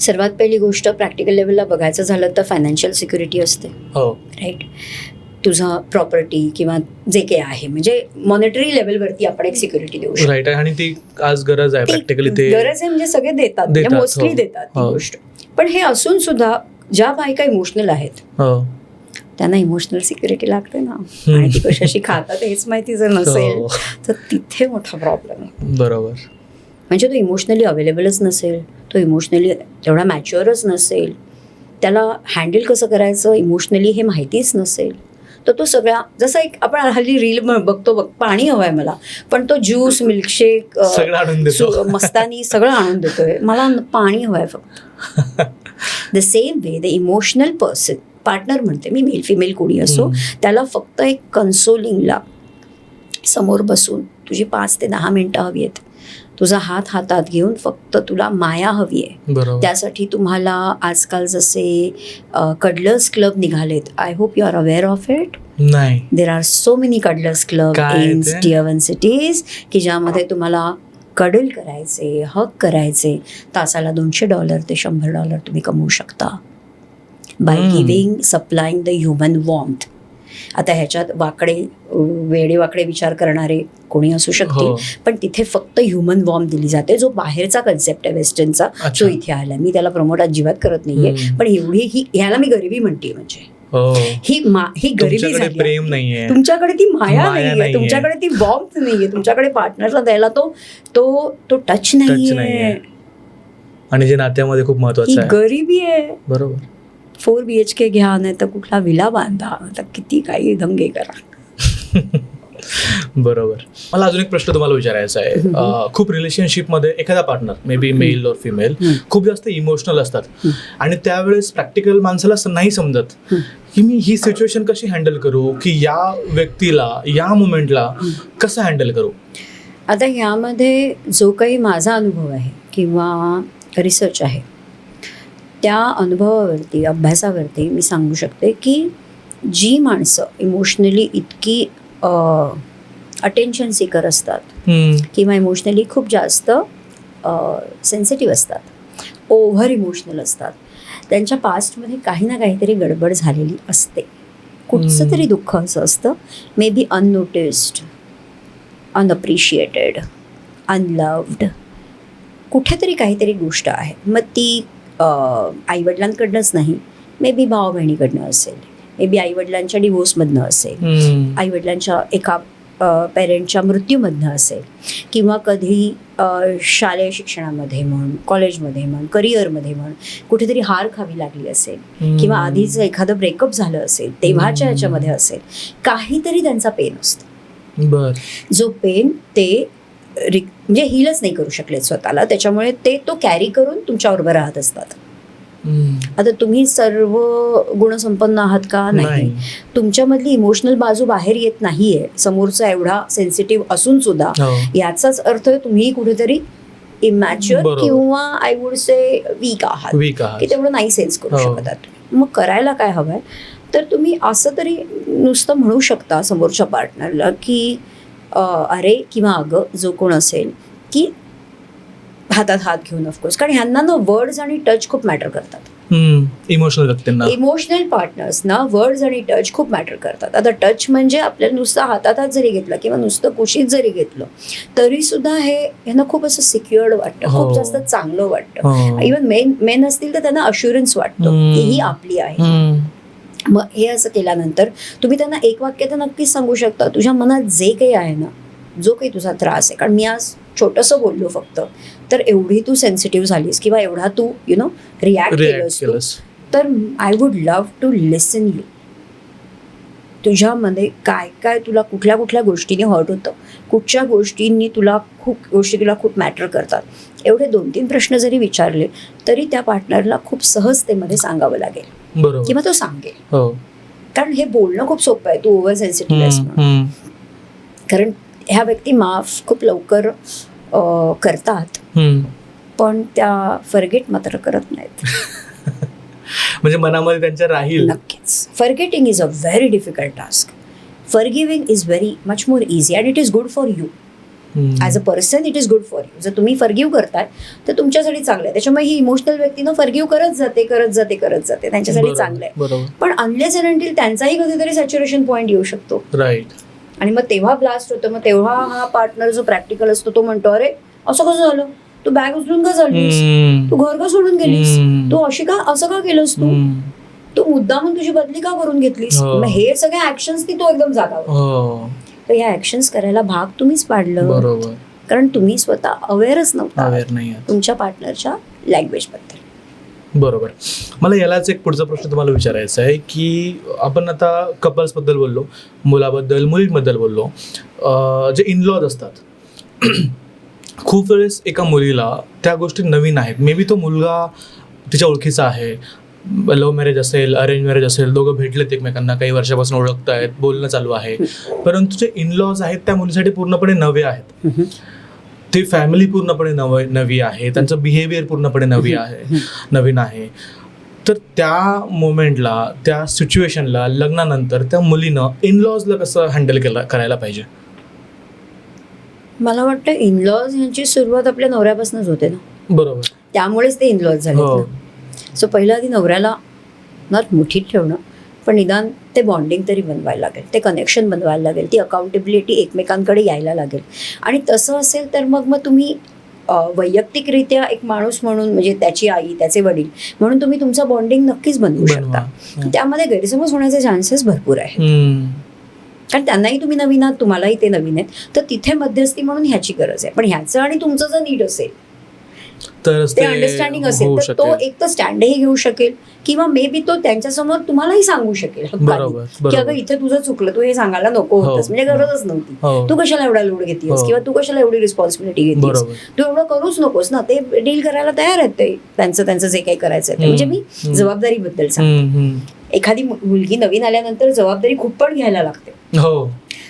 सर्वात पहिली गोष्ट प्रॅक्टिकल लेवलला बघायचं झालं तर फायनान्शियल सिक्युरिटी असते. हो, राईट. तुझं प्रॉपर्टी किंवा जे काही आहे म्हणजे मॉनिटरी लेवलवरती आपण एक सिक्युरिटी देऊ शकतो. राईट. आणि ती आज गरज आहे प्रॅक्टिकली. ते गरज आहे म्हणजे सगळे देतात, मोस्टली देतात ती गोष्ट. पण हे असून सुद्धा ज्या बायका इमोशनल आहेत त्यांना इमोशनल सिक्युरिटी लागते ना, आणि ती कशाशी खातात हेच माहिती जर नसेल तर तिथे मोठा प्रॉब्लेम आहे. बरोबर. म्हणजे तो इमोशनली अवेलेबलच नसेल, तो इमोशनली तेवढा मॅच्युअरच नसेल, त्याला हँडल कसं करायचं इमोशनली हे माहितीच नसेल, तर तो सगळा जसा एक आपण हल्ली रील बघतो, पाणी हवंय मला पण तो ज्यूस मिल्कशेक मस्तानी सगळं आणून देतोय, मला पाणी हवंय फक्त. The same way the emotional person, partner म्हणते मी, मेल फिमेल कोणी असो, त्याला फक्त एक कन्सोलिंगला समोर बसून तुझी 5 ते 10 मिनिटं हवी आहेत, तुझा हात हातात घेऊन फक्त तुला माया हवी आहे. त्यासाठी तुम्हाला आजकाल जसे कडलर्स क्लब निघालेत, I hope you are aware of it. नाही. There are so many cuddlers club in tier 1 cities की ज्यामध्ये तुम्हाला कडल करायचे, हक करायचे, तासाला $200 ते $100 तुम्ही कमवू शकता by giving, supplying the human warmth. आता ह्याच्यात वेडेवाकडे विचार करणारे कोणी असू शकतील, पण तिथे फक्त ह्युमन वॉर्म दिली जाते, जो बाहेरचा कन्सेप्ट आहे वेस्टर्नचा, जो इथे आला. मी त्याला प्रमोट अजिबात करत नाहीये, पण एवढी ह्याला मी गरिबी म्हणते. म्हणजे ही गरिबी झाली, प्रेम नाहीये तुमच्याकडे, ती माया नाहीये तुमच्याकडे, ती वॉर्मथ नाहीये तुमच्याकडे, पार्टनरला द्यायला तो टच नाहीये, आणि जे नात्यामध्ये खूप महत्वाचं आहे, गरिबी आहे. बरोबर. 4 BHK घ्या, नाही तर कुठला विला बांधा, आता किती काही दंगे करा. बरोबर. मला अजून एक प्रश्न तुम्हाला विचारायचा आहे. खूप रिलेशनशिपमध्ये एखादा पार्टनर, मे बी मेल और फिमेल, खूप जास्त इमोशनल असतात आणि त्यावेळेस प्रॅक्टिकल माणसाला नाही समजत की मी ही सिच्युएशन कशी हँडल करू, की या व्यक्तीला या मोमेंटला कसं हँडल करू. आता यामध्ये जो काही माझा अनुभव आहे किंवा रिसर्च आहे, त्या अनुभवावरती, अभ्यासावरती मी सांगू शकते की जी माणसं इमोशनली इतकी अटेन्शन सीकर असतात किंवा इमोशनली खूप जास्त सेन्सिटिव्ह असतात, ओव्हर इमोशनल असतात, त्यांच्या पास्टमध्ये काही ना काहीतरी गडबड झालेली असते. कुठचं तरी दुःख असं असतं, मे बी अननोटिस्ड, अनअप्रिशिएटेड, अनलव्ड, कुठेतरी काहीतरी गोष्ट आहे. मग ती आईवडिलांकडनंच नाही, मे बी भाऊ बहिणीकडनं असेल, मे बी आईवडिलांच्या डिवोर्समधनं असेल, आईवडिलांच्या एका पेरेंटच्या मृत्यूमधनं असेल, किंवा कधी शालेय शिक्षणामध्ये म्हण, कॉलेजमध्ये म्हण, करिअरमध्ये म्हण, कुठेतरी हार खावी लागली असेल, किंवा आधीच एखादं ब्रेकअप झालं असेल तेव्हाच्या ह्याच्यामध्ये असेल, काहीतरी त्यांचा पेन असतो. जो पेन ते म्हणजे हीलच नाही करू शकले स्वतःला, त्याच्यामुळे तो कॅरी करून तुमच्याबरोबर राहत असतात. आता तुम्ही सर्व गुणसंपन्न आहात का? नाही. तुमच्यामधली इमोशनल बाजू बाहेर येत नाहीये, समोरचा एवढा सेन्सिटिव्ह असून सुद्धा. याचाच अर्थ तुम्ही कुठेतरी इमॅच्युअर किंवा आय वुड से वीक आहात, की तेवढं नाही सेन्स करू शकत आहात. मग करायला काय हवंय, तर तुम्ही असं तरी नुसतं म्हणू शकता समोरच्या पार्टनरला की अरे किंवा अगं, जो कोण असेल, की हातात हात घेऊन, ऑफकोर्स, कारण ह्यांना ना वर्ड्स आणि टच खूप मॅटर करतात. इमोशनल व्यक्तींना, इमोशनल पार्टनर्सना वर्ड्स आणि टच खूप मॅटर करतात. आता टच म्हणजे आपल्याला नुसतं हातात हात जरी घेतला किंवा नुसतं कुशीत जरी घेतलं तरी सुद्धा हे ह्यांना खूप असं सिक्युअर्ड वाटतं, खूप जास्त चांगलं वाटतं. इव्हन मेन असतील तर त्यांना अश्युरन्स वाटतो की ही आपली आहे. मग हे असं केल्यानंतर तुम्ही त्यांना एक वाक्य तर नक्कीच सांगू शकता, तुझ्या मनात जे काही आहे ना, जो काही तुझा त्रास आहे, कारण मी आज छोटंसं बोललो फक्त, तर एवढी तू सेन्सिटिव्ह झालीस किंवा एवढा तू रिॲक्ट केलंस, तर I would love to listen you. तुझ्यामध्ये काय काय, तुला कुठल्या कुठल्या गोष्टीने हर्ट होतं, कुठच्या गोष्टींनी तुला खूप मॅटर करतात, एवढे 2-3 प्रश्न जरी विचारले तरी त्या पार्टनरला खूप सहजतेमध्ये सांगावं लागेल किंवा तो सांगेल. कारण हे बोलणं खूप सोपं आहे, तू ओव्हर सेन्सिटिव्ह आहेस म्हणून, कारण ह्या व्यक्ती माफ खूप लवकर करतात, पण त्या फॉरगेट मात्र करत नाहीत. म्हणजे मनामध्ये त्यांच्या राहील. नक्कीच. Forgetting is a very difficult task. Forgiving is very much more easy and it is good for you as a person. It is good for you. जर तुम्ही फॉरगिव्ह करताय तर तुमच्यासाठी चांगलं आहे. त्याच्यामुळे ही इमोशनल व्यक्तीनं फॉरगिव्ह करत जाते त्यांच्यासाठी चांगलं आहे. बरोबर. पण अनलेस अँड अंटिल त्यांचाही कधीतरी सॅच्युरेशन पॉईंट येऊ शकतो. राईट. आणि मग तेव्हा ब्लास्ट होतं. मग तेव्हा हा पार्टनर जो प्रॅक्टिकल असतो तो म्हणतो, अरे असं कसं झालं, तू बॅग उचलून का चाललीस, तू घर का सोडून गेलीस, तू अशी का असं का केलंस, तू मुद्दामून तुझी बदली का करून घेतलीस. मग हे सगळे ऍक्शन्स ती तो एकदम जागावर. तर या ऍक्शन्स करायला भाग तुम्हीच पाडलं. बरोबर. कारण तुम्ही स्वतः अवेअरच नव्हता अवेअर नाही आहात. तुमच्या पार्टनरच्या लँग्वेज बद्दल. बरोबर. मला यालाच एक पुढचा प्रश्न तुम्हाला विचारायचा आहे की आपण आता कपल्सबद्दल बोललो, मुलाबद्दल मुलींबद्दल बोललो. जे इनलॉज असतात, खूप वेळेस एका मुलीला त्या गोष्टी नवीन आहेत. मे बी तो मुलगा तिच्या ओळखीचा आहे, लव्ह मॅरेज असेल, अरेंज मॅरेज असेल, दोघं भेटलेत एकमेकांना, काही वर्षापासून ओळखत आहेत, बोलणं चालू आहे. परंतु जे इनलॉज आहेत त्या मुलीसाठी पूर्णपणे नवे आहेत. ती फॅमिली पूर्णपणे नवी आहे, त्यांचं बिहेवियर पूर्णपणे नवीन आहे. तर त्या मोमेंटला, त्या सिच्युएशनला, लग्नानंतर त्या मुलीनं इनलॉजला कसं हँडल करायला पाहिजे? मला वाटतं इनलॉज यांची सुरुवात आपल्या नवऱ्यापासूनच होते ना. बरोबर. त्यामुळेच ते इनलॉज झाले ना. सो पहिलं आधी नवऱ्याला नॉट मुठीत ठेवणं, पण निदान ते बॉन्डिंग तरी बनवायला लागेल, ते कनेक्शन बनवायला लागेल, ती अकाउंटेबिलिटी एकमेकांकडे यायला लागेल. आणि तसं असेल तर मग तुम्ही वैयक्तिकरित्या एक माणूस म्हणून, म्हणजे त्याची आई, त्याचे वडील म्हणून तुम्ही तुमचं बॉन्डिंग नक्कीच बनवू शकता. त्यामध्ये गैरसमज होण्याचे चान्सेस भरपूर आहेत. कारण त्यांनाही तुम्ही नवीन आहात, तुम्हालाही ते नवीन आहेत. तर तिथे मध्यस्थी म्हणून ह्याची गरज आहे. पण ह्याचं आणि तुमचं जर नीड असेल, तर ते अंडरस्टँडिंग असेल, तर तो एक तर स्टँडही घेऊ शकेल, किंवा मे बी तो त्यांच्यासमोर तुम्हालाही सांगू शकेल की अगं इथे तुझं चुकलं, तू हे सांगायला नको होतंस, म्हणजे गरजच नव्हती, तू कशाला एवढा लोड घेतलीस, किंवा तू कशाला एवढी रिस्पॉन्सिबिलिटी घेतलीस, तू एवढं करूच नकोस ना. ते डील करायला तयार आहेत, ते त्यांचं जे काही करायचं आहे. म्हणजे मी जबाबदारीबद्दल सांगते. एखादी मुलगी नवीन आल्यानंतर जबाबदारी खूप पण घ्यायला लागते.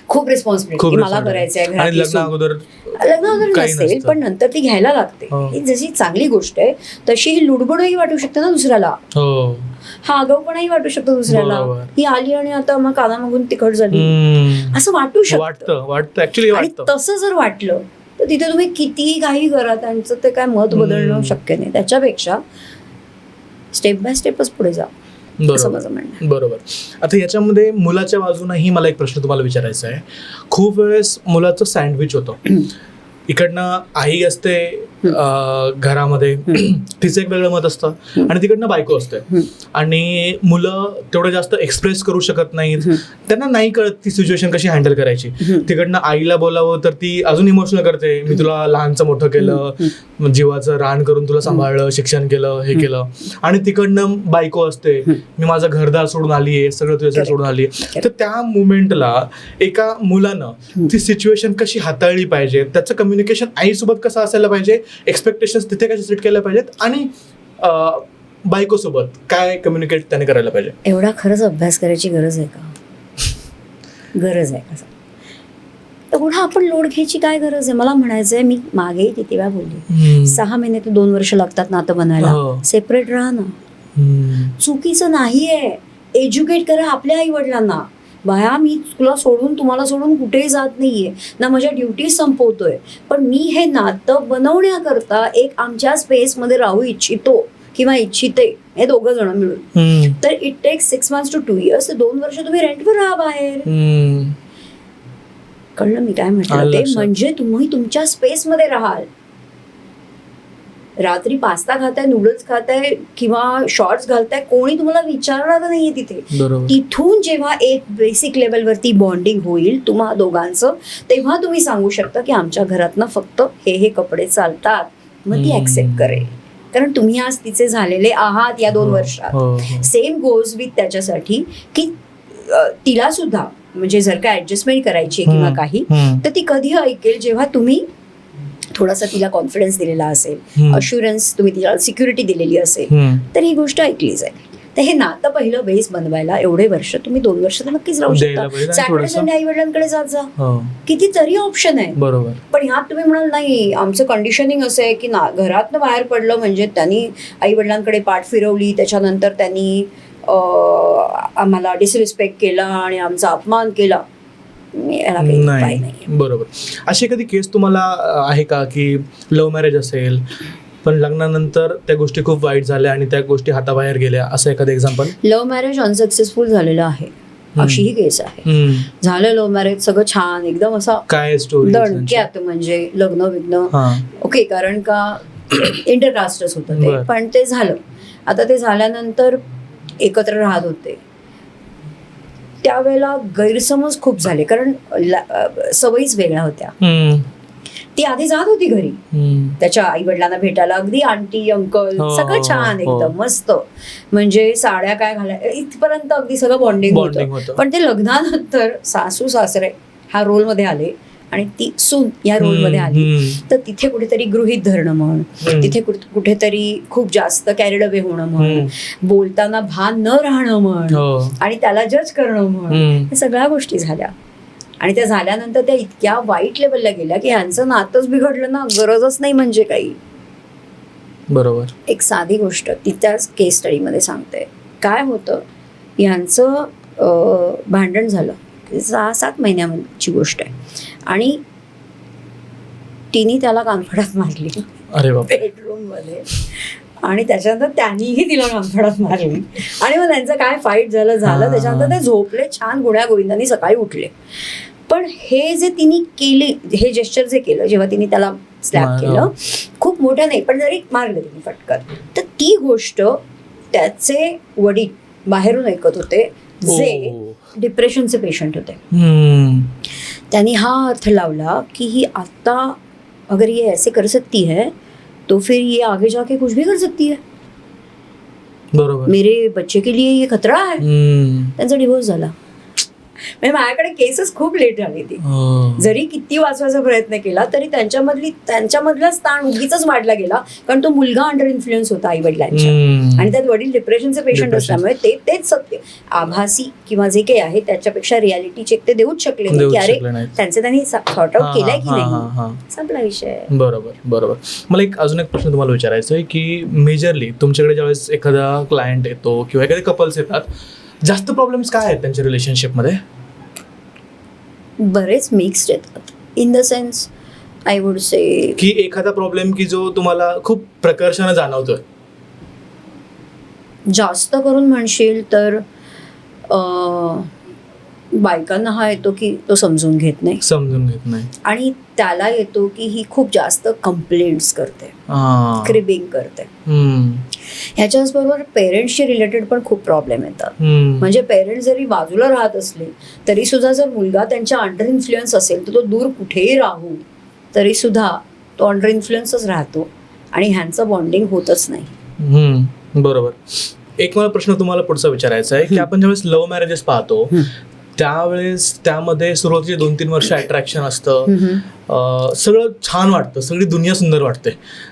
खूप रिस्पॉन्सिबिलिटी मला करायचं आहे. लग्न अगोदर नसेल, पण नंतर ती घ्यायला लागते. ही जशी चांगली गोष्ट आहे, तशी ही लुडबुडही वाटू शकते ना दुसऱ्याला. हा आगाऊपणाही वाटू शकतो दुसऱ्याला. ही आली आणि आता मग कानामागून तिखट झाली, असं वाटू शकतं. आणि तसं जर वाटलं तर तिथे तुम्ही कितीही काही करा, त्यांचं ते काय मत बदलणं शक्य नाही. त्याच्यापेक्षा स्टेप बाय स्टेपच पुढे जा. बरोबर. आता याच्यामध्ये मुलाच्या बाजूनही मला एक प्रश्न तुम्हाला विचारायचा आहे. खूप वेळेस मुलाचं सँडविच होतं. इकडनं आई असते घरामध्ये, तिचं एक वेगळं मत असतं, आणि तिकडनं बायको असते. आणि मुलं तेवढं जास्त एक्सप्रेस करू शकत नाहीत, त्यांना नाही कळत ती सिच्युएशन कशी हँडल करायची. तिकडनं आईला बोलावं तर ती अजून इमोशनल करते, मी तुला लहानचं मोठं केलं, जीवाचं रान करून तुला सांभाळलं, शिक्षण केलं, हे केलं. आणि तिकडनं बायको असते, मी माझं घरदार सोडून आलीये, सगळं तुझ्यासाठी सोडून आली. तर त्या मुमेंटला एका मुलानं ती सिच्युएशन कशी हाताळली पाहिजे, त्याचं कम्युनिकेशन आईसोबत कसं असायला पाहिजे, एक्सपेक्टेशन्स तिथे कसे सेट केल्या पाहिजेत, आणि बायकोसोबत काय कम्युनिकेट त्याने करायला पाहिजे. एवढा खरंच अभ्यास करायची गरज आहे का? गरज आहे का? एवढा आपण लोड घ्यायची काय गरज आहे? मला म्हणायचंय, मी मागे किती वेळा बोलली, 6 महिने ते 2 वर्ष लागतात नातं बनायला. सेपरेट राहा ना. चुकीचं नाहीये. एज्युकेट करा आपल्या आई वडिलांना. बाया, मी तुला सोडून, तुम्हाला सोडून कुठेही जात नाहीये ना, माझ्या ड्युटीज संपवतोय, पण मी हे नातं बनवण्याकरता एक आमच्या स्पेसमध्ये राहू इच्छितो किंवा इच्छिते, हे 2 जण मिळून. तर it text 6 months to 2 years. 2 वर्ष तुम्ही रेंटवर राहा बाहेर. कळलं मी काय म्हटलं ते? म्हणजे तुम्ही तुमच्या स्पेसमध्ये राहाल. रात्री पास्ता खाताय, नूडल्स खाताय किंवा शॉर्ट्स घालताय, कोणी तुम्हाला विचारणार नाहीये तिथे. तिथून जेव्हा एक बेसिक लेवलवरती बॉन्डिंग होईल तुम्हा दोघांचं, तेव्हा तुम्ही सांगू शकता की आमच्या घरातनं फक्त हे कपडे चालतात. मग ती ऍक्सेप्ट करेल, कारण तुम्ही आज तिचे झालेले आहात या 2 वर्षात. सेम गोज विथ त्याच्यासाठी की तिला सुद्धा, म्हणजे जर का ऍडजस्टमेंट करायची आहे किंवा काही, तर ती कधी ऐकेल जेव्हा तुम्ही थोडासा तिला कॉन्फिडन्स दिलेला असेल, अश्युरन्स तुम्ही तिला सिक्युरिटी दिलेली असेल, तर ही गोष्ट ऐकली जाईल. तर हे नातं पहिलं बेस बनवायला एवढे वर्ष, तुम्ही 2 वर्ष तर नक्कीच राहू द्यायला शकता. पाहिजे आणि सॅटर्डे थोडंसं- संडे आई वडिलांकडे जात जा, हो, कितीतरी ऑप्शन आहे. बरोबर. पण ह्यात तुम्ही म्हणाल नाही आमचं कंडिशनिंग असं आहे की घरातनं बाहेर पडलं म्हणजे त्यांनी आई वडिलांकडे पाठ फिरवली, त्याच्यानंतर त्यांनी आम्हाला डिसरिस्पेक्ट केला आणि आमचा अपमान केला, याला काही उपाय नाही, नाहीये. बरोबर. अशी कधी केस तुम्हाला आहे का की लव्ह मॅरेज असेल पण लग्नानंतर त्या गोष्टी खूप वाईट झाल्या आणि त्या गोष्टी हाताबाहेर गेल्या, असं एखादं एक्झाम्पल? लव्ह मॅरेज अनसक्सेसफुल झालेलं आहे, अशीही केस आहे. झालं लव्ह मॅरेज सगळं छान एकदम असा काय स्टोरी? दणक्यात, म्हणजे लग्न विग्न ओके, कारण का इंटरकास्टच होतं ते, बरं. पण ते झालं. आता ते झाल्यानंतर एकत्र राहत होते, त्यावेळेला गैरसमज खूप झाले, कारण सवयीच वेगळ्या होत्या. ती आधी जात होती घरी त्याच्या आई वडिलांना भेटायला, अगदी आंटी अंकल हो, सगळं छान हो. एकदम मस्त, म्हणजे साड्या काय घालाय इथपर्यंत अगदी सगळं बॉन्डिंग होतं. पण ते लग्नानंतर सासू सासरे ह्या रोल मध्ये आले आणि ती सून या रोल मध्ये आली, तर तिथे कुठेतरी गृहीत धरणं म्हण, तिथे कुठेतरी खूप जास्त कॅरिड अवे होणं म्हण, बोलताना भान न राहणं म्हण, आणि त्याला जज करणं म्हण, या सगळ्या गोष्टी झाल्या. आणि त्या झाल्यानंतर त्या इतक्या वाईट लेवलला गेल्या की ह्यांचं नातंच बिघडलं ना, गरजच नाही म्हणजे काही. बरोबर. एक साधी गोष्ट ती त्याच केस स्टडीमध्ये सांगते. काय होतं, ह्यांचं भांडण झालं 6-7 महिन्याची गोष्ट आहे, आणि तिने त्याला कानफडात मारली. अरे बाप. बेडरूम मध्ये, आणि त्याच्यानंतर त्यांनीही तिला कानफडात मारली, आणि मग त्यांचं काय फाईट झालं. त्याच्यानंतर ते झोपले छान गुण्या गोविंदांनी, सकाळी उठले. पण हे जे तिने केले, हे जेस्चर जे केलं जेव्हा तिने त्याला स्लॅप केलं, खूप मोठं नाही पण जरी मारलं तिने फटकन, तर ती गोष्ट त्याचे वडील बाहेरून ऐकत होते, जे डिप्रेशनचे पेशंट होते. त्यांनी हा अर्थ लावला की ही आता अगर ये ऐसे कर सकती है तो फिर ये आगे जाके कुछ भी कर सकती है. बरोबर. मेरे बच्चे के लिए ये खतरा है. त्यांचा डिवोर्स झाला. म्हणजे माझ्याकडे केसेस खूप लेट झाली ती. जरी किती वाचवायचा प्रयत्न केला तरी त्यांच्यामधला स्थान उगीच वाढला गेला, कारण तो मुलगा अंडर इन्फ्लुएन्स होता आई वडिलांच्या, आणि त्यात वडील डिप्रेशनचे पेशंट असल्यामुळे तेच सत्य आभासी किंवा जे काही आहे त्याच्यापेक्षा रियालिटी चेक ते देऊच शकले नाही की अरे त्यांचे त्यांनी सॉर्ट आउट केलाय की नाही, संपला विषय. बरोबर. मला अजून एक प्रश्न तुम्हाला विचारायचा आहे की मेजरली तुमच्याकडे ज्यावेळेस एखादा क्लायंट येतो किंवा एखादे कपल्स येतात, जास्त प्रॉब्लेम्स काय आहेत त्यांच्या रिलेशनशिपमध्ये? बरेच मिक्स्ड येतात. In the sense I would say की एखादा प्रॉब्लेम की जो तुम्हाला खूप प्रकर्षानं जाणवतोय? जास्त करून म्हणशील तर बायकांना हा येतो की तो समजून घेत नाही, आणि त्याला येतो की ही खूप जास्त कंप्लेंट्स करते, क्रिबिंग करते. ह्याच्याच बरोबर पेरेंट्सशी रिलेटेड पण खूप प्रॉब्लेम येतात. म्हणजे पेरेंट्स जरी बाजूला राहत असले तरी सुद्धा जर मुलगा त्यांच्या अंडर इन्फ्लुएन्स असेल तर तो दूर कुठेही राहू तरी सुद्धा तो अंडर इन्फ्लुएन्सच राहतो, आणि ह्यांचं बॉन्डिंग होतच नाही. बरोबर. एक मला प्रश्न तुम्हाला पुढचा विचारायचा आहे की आपण ज्यावेळेस लव्ह मॅरेजेस पाहतो त्यावेळेस त्यामध्ये सुरुवातीचे 2-3 वर्ष अट्रॅक्शन असतं, सगळं छान वाटतं, सगळी दुनिया सुंदर वाटते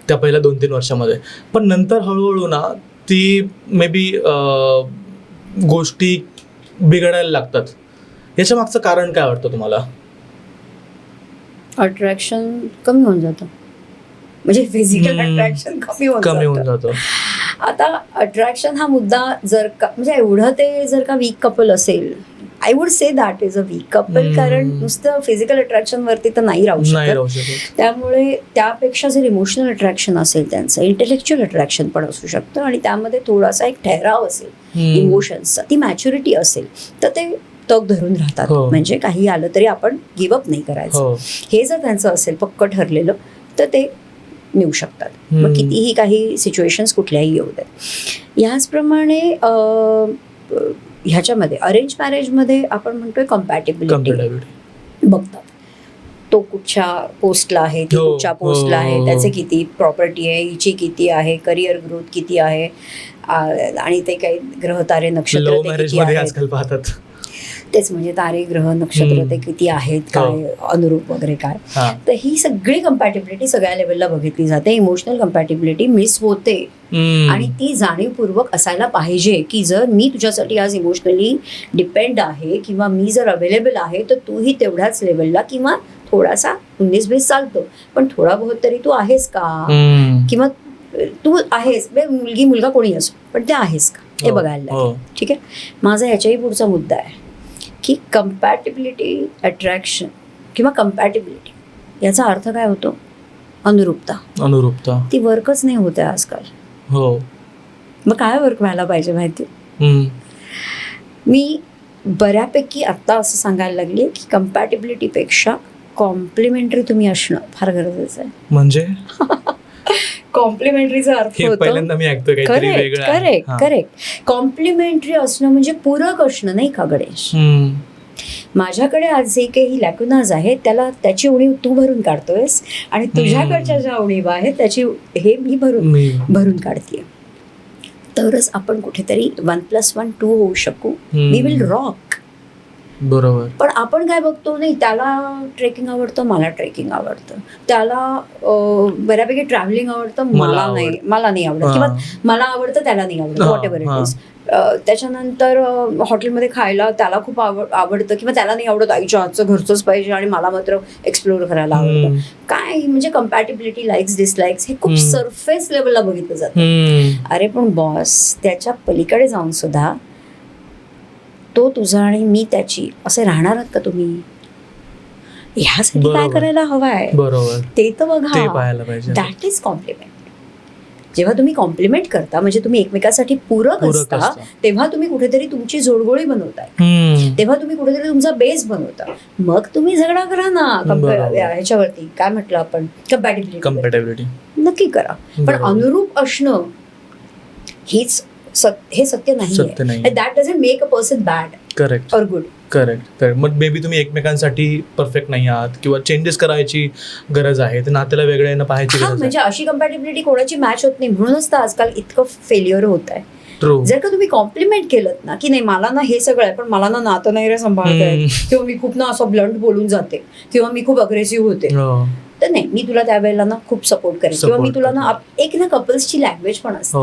त्या पहिल्या 2-3 वर्षामध्ये, पण नंतर हळूहळू ना ती मे बी गोष्टी बिघडायला लागतात. याच्या मागचं कारण काय वाटतं तुम्हाला? अट्रॅक्शन कमी होऊन जातं, म्हणजे फिजिकल अट्रॅक्शन कमी होऊन जातं. आता अट्रॅक्शन हा मुद्दा जर का म्हणजे एवढं ते जर का वीक कपल असेल, I would say that is a week couple, कारण नुसतं फिजिकल अट्रॅक्शन वरती तर नाही राहू शकत. त्यामुळे त्यापेक्षा जर इमोशनल अट्रॅक्शन असेल, त्यांचं इंटेलेक्च्युअल अट्रॅक्शन पण असू शकतं, आणि त्यामध्ये थोडासा एक ठहराव असेल इमोशन्सचा, ती मॅच्युरिटी असेल, तर ते तग धरून राहतात. म्हणजे काही आलं तरी आपण गिव्हअप नाही करायचं. हे जर त्यांचं असेल पक्क ठरलेलं तर ते नेऊ शकतात, मग कितीही काही सिच्युएशन्स कुठल्याही येऊ देत. ह्याचप्रमाणे ह्याच्यामध्ये अरेंज मॅरेजमध्ये आपण म्हणतोय कम्पॅटेबिलिटी बघतात. तो कुठच्या पोस्टला आहे, ती कुठच्या पोस्टला आहे, त्याचे किती प्रॉपर्टी आहे, हिची किती आहे, करिअर ग्रोथ किती आहे, आणि ते काही ग्रहतारे नक्षत्र आजकाल पाहतात. तेच म्हणजे तारे ग्रह नक्षत्र ते किती आहेत, काय अनुरूप वगैरे काय. तर ही सगळी कम्पॅटिबिलिटी सगळ्या लेवलला बघितली जाते. इमोशनल कम्पॅटिबिलिटी मिस होते आणि ती जाणीवपूर्वक असायला पाहिजे की जर मी तुझ्यासाठी आज इमोशनली डिपेंड आहे किंवा मी जर अवेलेबल आहे तर तूही तेवढ्याच लेवलला किंवा थोडासा 19-20 चालतो पण थोडा बहुत तरी तू आहेस का, किंवा तू आहेस मुलगी मुलगा कोणी असो पण ते आहेस का हे बघायला लागेल. ठीक आहे. माझा ह्याच्याही पुढचा मुद्दा आहे की कम्पॅटिबिलिटी अट्रॅक्शन किंवा कम्पॅटिबिलिटी याचा अर्थ काय होतो? अनुरूपता. ती वर्कच नाही होते आजकाल. हो. मग काय वर्क व्हायला पाहिजे माहिती? मी बऱ्यापैकी आत्ता असं सांगायला लागली की कम्पॅटिबिलिटीपेक्षा कॉम्प्लिमेंटरी तुम्ही असणं फार गरजेचं आहे. म्हणजे कॉम्प्लिमेंटरीचा अर्थ होतो पहिल्यांदा मी ऐकतो काहीतरी वेगळं. करेक्ट. कॉम्प्लिमेंटरी असणं म्हणजे पूरक असणं नाही का गणेश? माझ्याकडे आज जे काही लॅक्युनाज आहेत त्याला त्याची उणीव तू भरून काढतोयस आणि तुझ्याकडच्या ज्या उणीवा आहेत त्याची हे मी भरून काढतेय. तरच आपण कुठेतरी 1+1 2 होऊ शकू. We will rock. बरोबर. पण आपण काय बघतो, नाही त्याला ट्रेकिंग आवडतं, मला ट्रेकिंग आवडतं, त्याला बऱ्यापैकी ट्रॅव्हलिंग आवडतं, मला नाही आवडत, किंवा मला आवडतं त्याला नाही आवडत, व्हॉट एव्हर इट इज. त्याच्यानंतर हॉटेलमध्ये खायला त्याला खूप आवडतं किंवा त्याला नाही आवडत, आईच्या हातचं घरचंच पाहिजे आणि मला मात्र एक्सप्लोर करायला आवडतं. काय म्हणजे कम्पॅटिबिलिटी, लाईक्स डिसलाईक्स हे खूप सरफेस लेवलला बघितलं जातं. अरे पण बॉस, त्याच्या पलीकडे जाऊन सुद्धा तो तुझा आणि मी त्याची असे राहणार आहात का तुम्ही? ह्यासाठी काय करायला हवंय ते तर बघा. That is compliment. जेव्हा तुम्ही कॉम्प्लिमेंट करता म्हणजे तुम्ही एकमेकांसाठी पूरक असता, तेव्हा तुम्ही कुठेतरी तुमची जोडगोळी बनवताय, तेव्हा तुम्ही कुठेतरी तुमचा बेस बनवता. मग तुम्ही झगडा करा ना ह्याच्यावरती, काय म्हटलं आपण, कम्पॅटिबिलिटी नक्की करा. पण अनुरूप असणं हे सत्य नाही. That doesn't make a person bad. Correct और गुड. करेक्ट. मग मे बी तुम्ही एकमेकांसाठी परफेक्ट नाही आहात किंवा चेंजेस करायची गरज आहे, तर नात्याला वेगळं येणं पाहायची गरज आहे. म्हणजे अशी कम्पॅटिबिलिटी कोणाची मॅच होत नाही, म्हणूनच तर आजकाल इतकं फेल्युअर होत आहे. जर का तुम्ही कॉम्प्लिमेंट केलं ना की नाही मला ना हे सगळं आहे पण मला ना नातं नाही रे सांभाळता येत, किंवा मी खूप ना असं ब्लंट बोलून जाते, किंवा मी खूप अग्रेसिव्ह होते, तर नाही, मी तुला त्यावेळेला ना खूप सपोर्ट करेन, किंवा मी तुला ना एक ना कपल्सची लँग्वेज पण असते,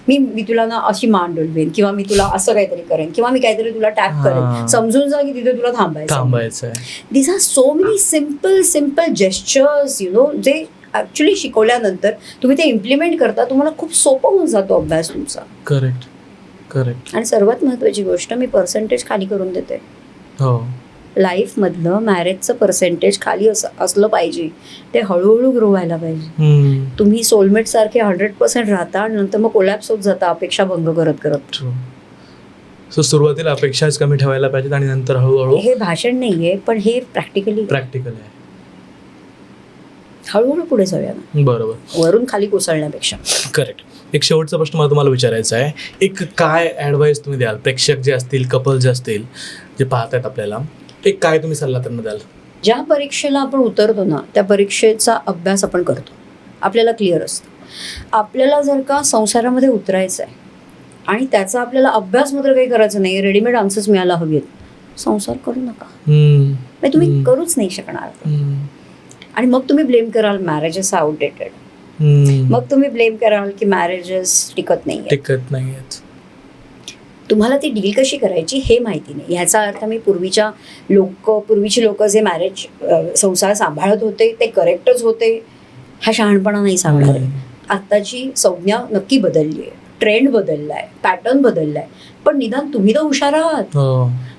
मी तुला ना अशी मान डोलवेन, किंवा मी तुला असं काहीतरी करेन, किंवा मी काहीतरी तुला टॅप करेन, समजून जा की तिथे तुला थांबायचं. This are so many simple gestures जे ऍक्च्युली शिकवल्यानंतर तुम्ही ते इम्प्लिमेंट करता, तुम्हाला खूप सोपं होऊन जातो अभ्यास तुमचा. करेक्ट. आणि सर्वात महत्वाची गोष्ट, मी पर्सेंटेज खाली करून देते. लाईफमधलं मॅरेजचं पर्सेंटेज खाली असलं पाहिजे, ते हळूहळू ग्रो व्हायला पाहिजे. तुम्ही सोलमेट सारखे 100% राहता आणि नंतर मग कोलॅप्स होत जाता अपेक्षा भंग करत. सो सुरुवातीला अपेक्षाच कमी ठेवायला पाहिजेत आणि नंतर हळूहळू. हे भाषण नाहीये पण हे प्रॅक्टिकल आहे. हळूहळू पुढे जाऊया ना. बरोबर. वरून खाली कोसळण्यापेक्षा. करेक्ट. एक शेवटचा प्रश्न मला तुम्हाला विचारायचा आहे, एक काय ॲडवाईस तुम्ही द्याल प्रेक्षक जे असतील, कपल जे असतील, जे पाहतायत आपल्याला, एक काय तुम्ही सल्ला त्यांना द्याल? ज्या परीक्षेला आपण उतरतो ना त्या परीक्षेचा अभ्यास आपण करतो, आपल्याला क्लिअर असतं. आपल्याला जर का संसारामध्ये उतरायचं आहे आणि त्याचा आपल्याला अभ्यास मात्र काही करायचं नाही, रेडीमेड आन्सर्स मिळायला हवेत, संसार करू नका. तुम्ही करूच नाही शकणार. आणि मग तुम्ही ब्लेम कराल मॅरेजेस आउटडेटेड, मग तुम्ही ब्लेम कराल की मॅरेजेस टिकत नाही. तुम्हाला ती डील कशी करायची हे माहिती नाही. ह्याचा अर्थ मी पूर्वीची लोक जे मॅरेज संसार सांभाळत होते ते करेक्टच होते हा शहाणपणा नाही सांगणार. आत्ताची संज्ञा नक्की बदलली आहे, ट्रेंड बदललाय, पॅटर्न बदललाय, पण निदान तुम्ही तर हुशार आहात,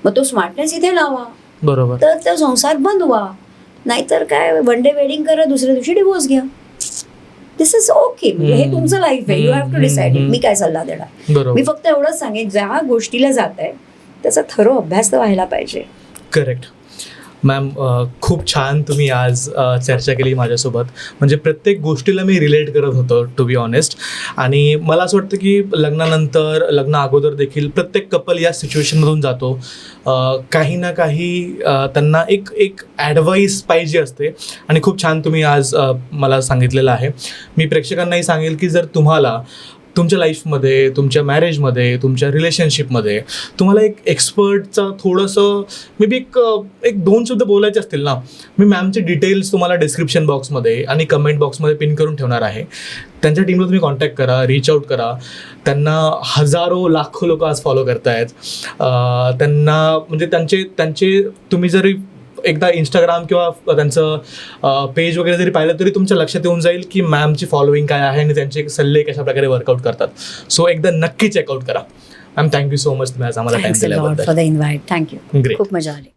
मग तो स्मार्टनेस इथे लावा. बरोबर. तर तो संसार बनवा. नाहीतर काय, वन डे वेडिंग करा, दुसऱ्या दिवशी डिवोर्स घ्या. दिस इज ओके. म्हणजे हे तुमचं लाईफ आहे, यू हॅव टू डिसाइड. मी काय सल्ला देणार? मी फक्त एवढंच सांगेन, ज्या गोष्टीला जात आहे त्याचा थरो अभ्यास तर व्हायला पाहिजे. करेक्ट. मॅम, खूप छान तुम्ही आज चर्चा केली माझ्यासोबत. म्हणजे प्रत्येक गोष्टीला मी रिलेट करत होतो, टू बी ऑनेस्ट. आणि मला असं वाटतं की लग्नानंतर, लग्न अगोदर देखील प्रत्येक कपल या सिच्युएशनमधून जातो. काही ना काही त्यांना एक ॲडवाईस पाहिजे असते, आणि खूप छान तुम्ही आज मला सांगितलेलं आहे. मी प्रेक्षकांनाही सांगेल की जर तुम्हाला तुमच्या लाईफमध्ये, तुमच्या मॅरेजमध्ये, तुमच्या रिलेशनशिपमध्ये तुम्हाला एक एक्सपर्टचा थोडंसं मे बी एक 2 शब्द बोलायचे असतील ना, मी मॅमचे डिटेल्स तुम्हाला डिस्क्रिप्शन बॉक्समध्ये आणि कमेंट बॉक्समध्ये पिन करून ठेवणार आहे. त्यांच्या टीमला तुम्ही कॉन्टॅक्ट करा, रीच आउट करा. त्यांना हजारो लाखो लोक आज फॉलो करतायत. त्यांना म्हणजे त्यांचे तुम्ही जरी एकदा इंस्टाग्राम किंवा त्यांचं पेज वगैरे जरी पाहिलं तरी तुमच्या लक्षात येऊन जाईल की मॅमची फॉलोईंग काय आहे आणि त्यांचे सल्ले कशा प्रकारे वर्कआउट करतात. सो एकदा नक्की चेकआउट करा. मॅम थँक्यू सो मच तुम्ही आज आम्हाला टाइम थँक्स अ लॉट दिल्याबद्दल. For the invite. Thank you. Great. खूप मजा आली.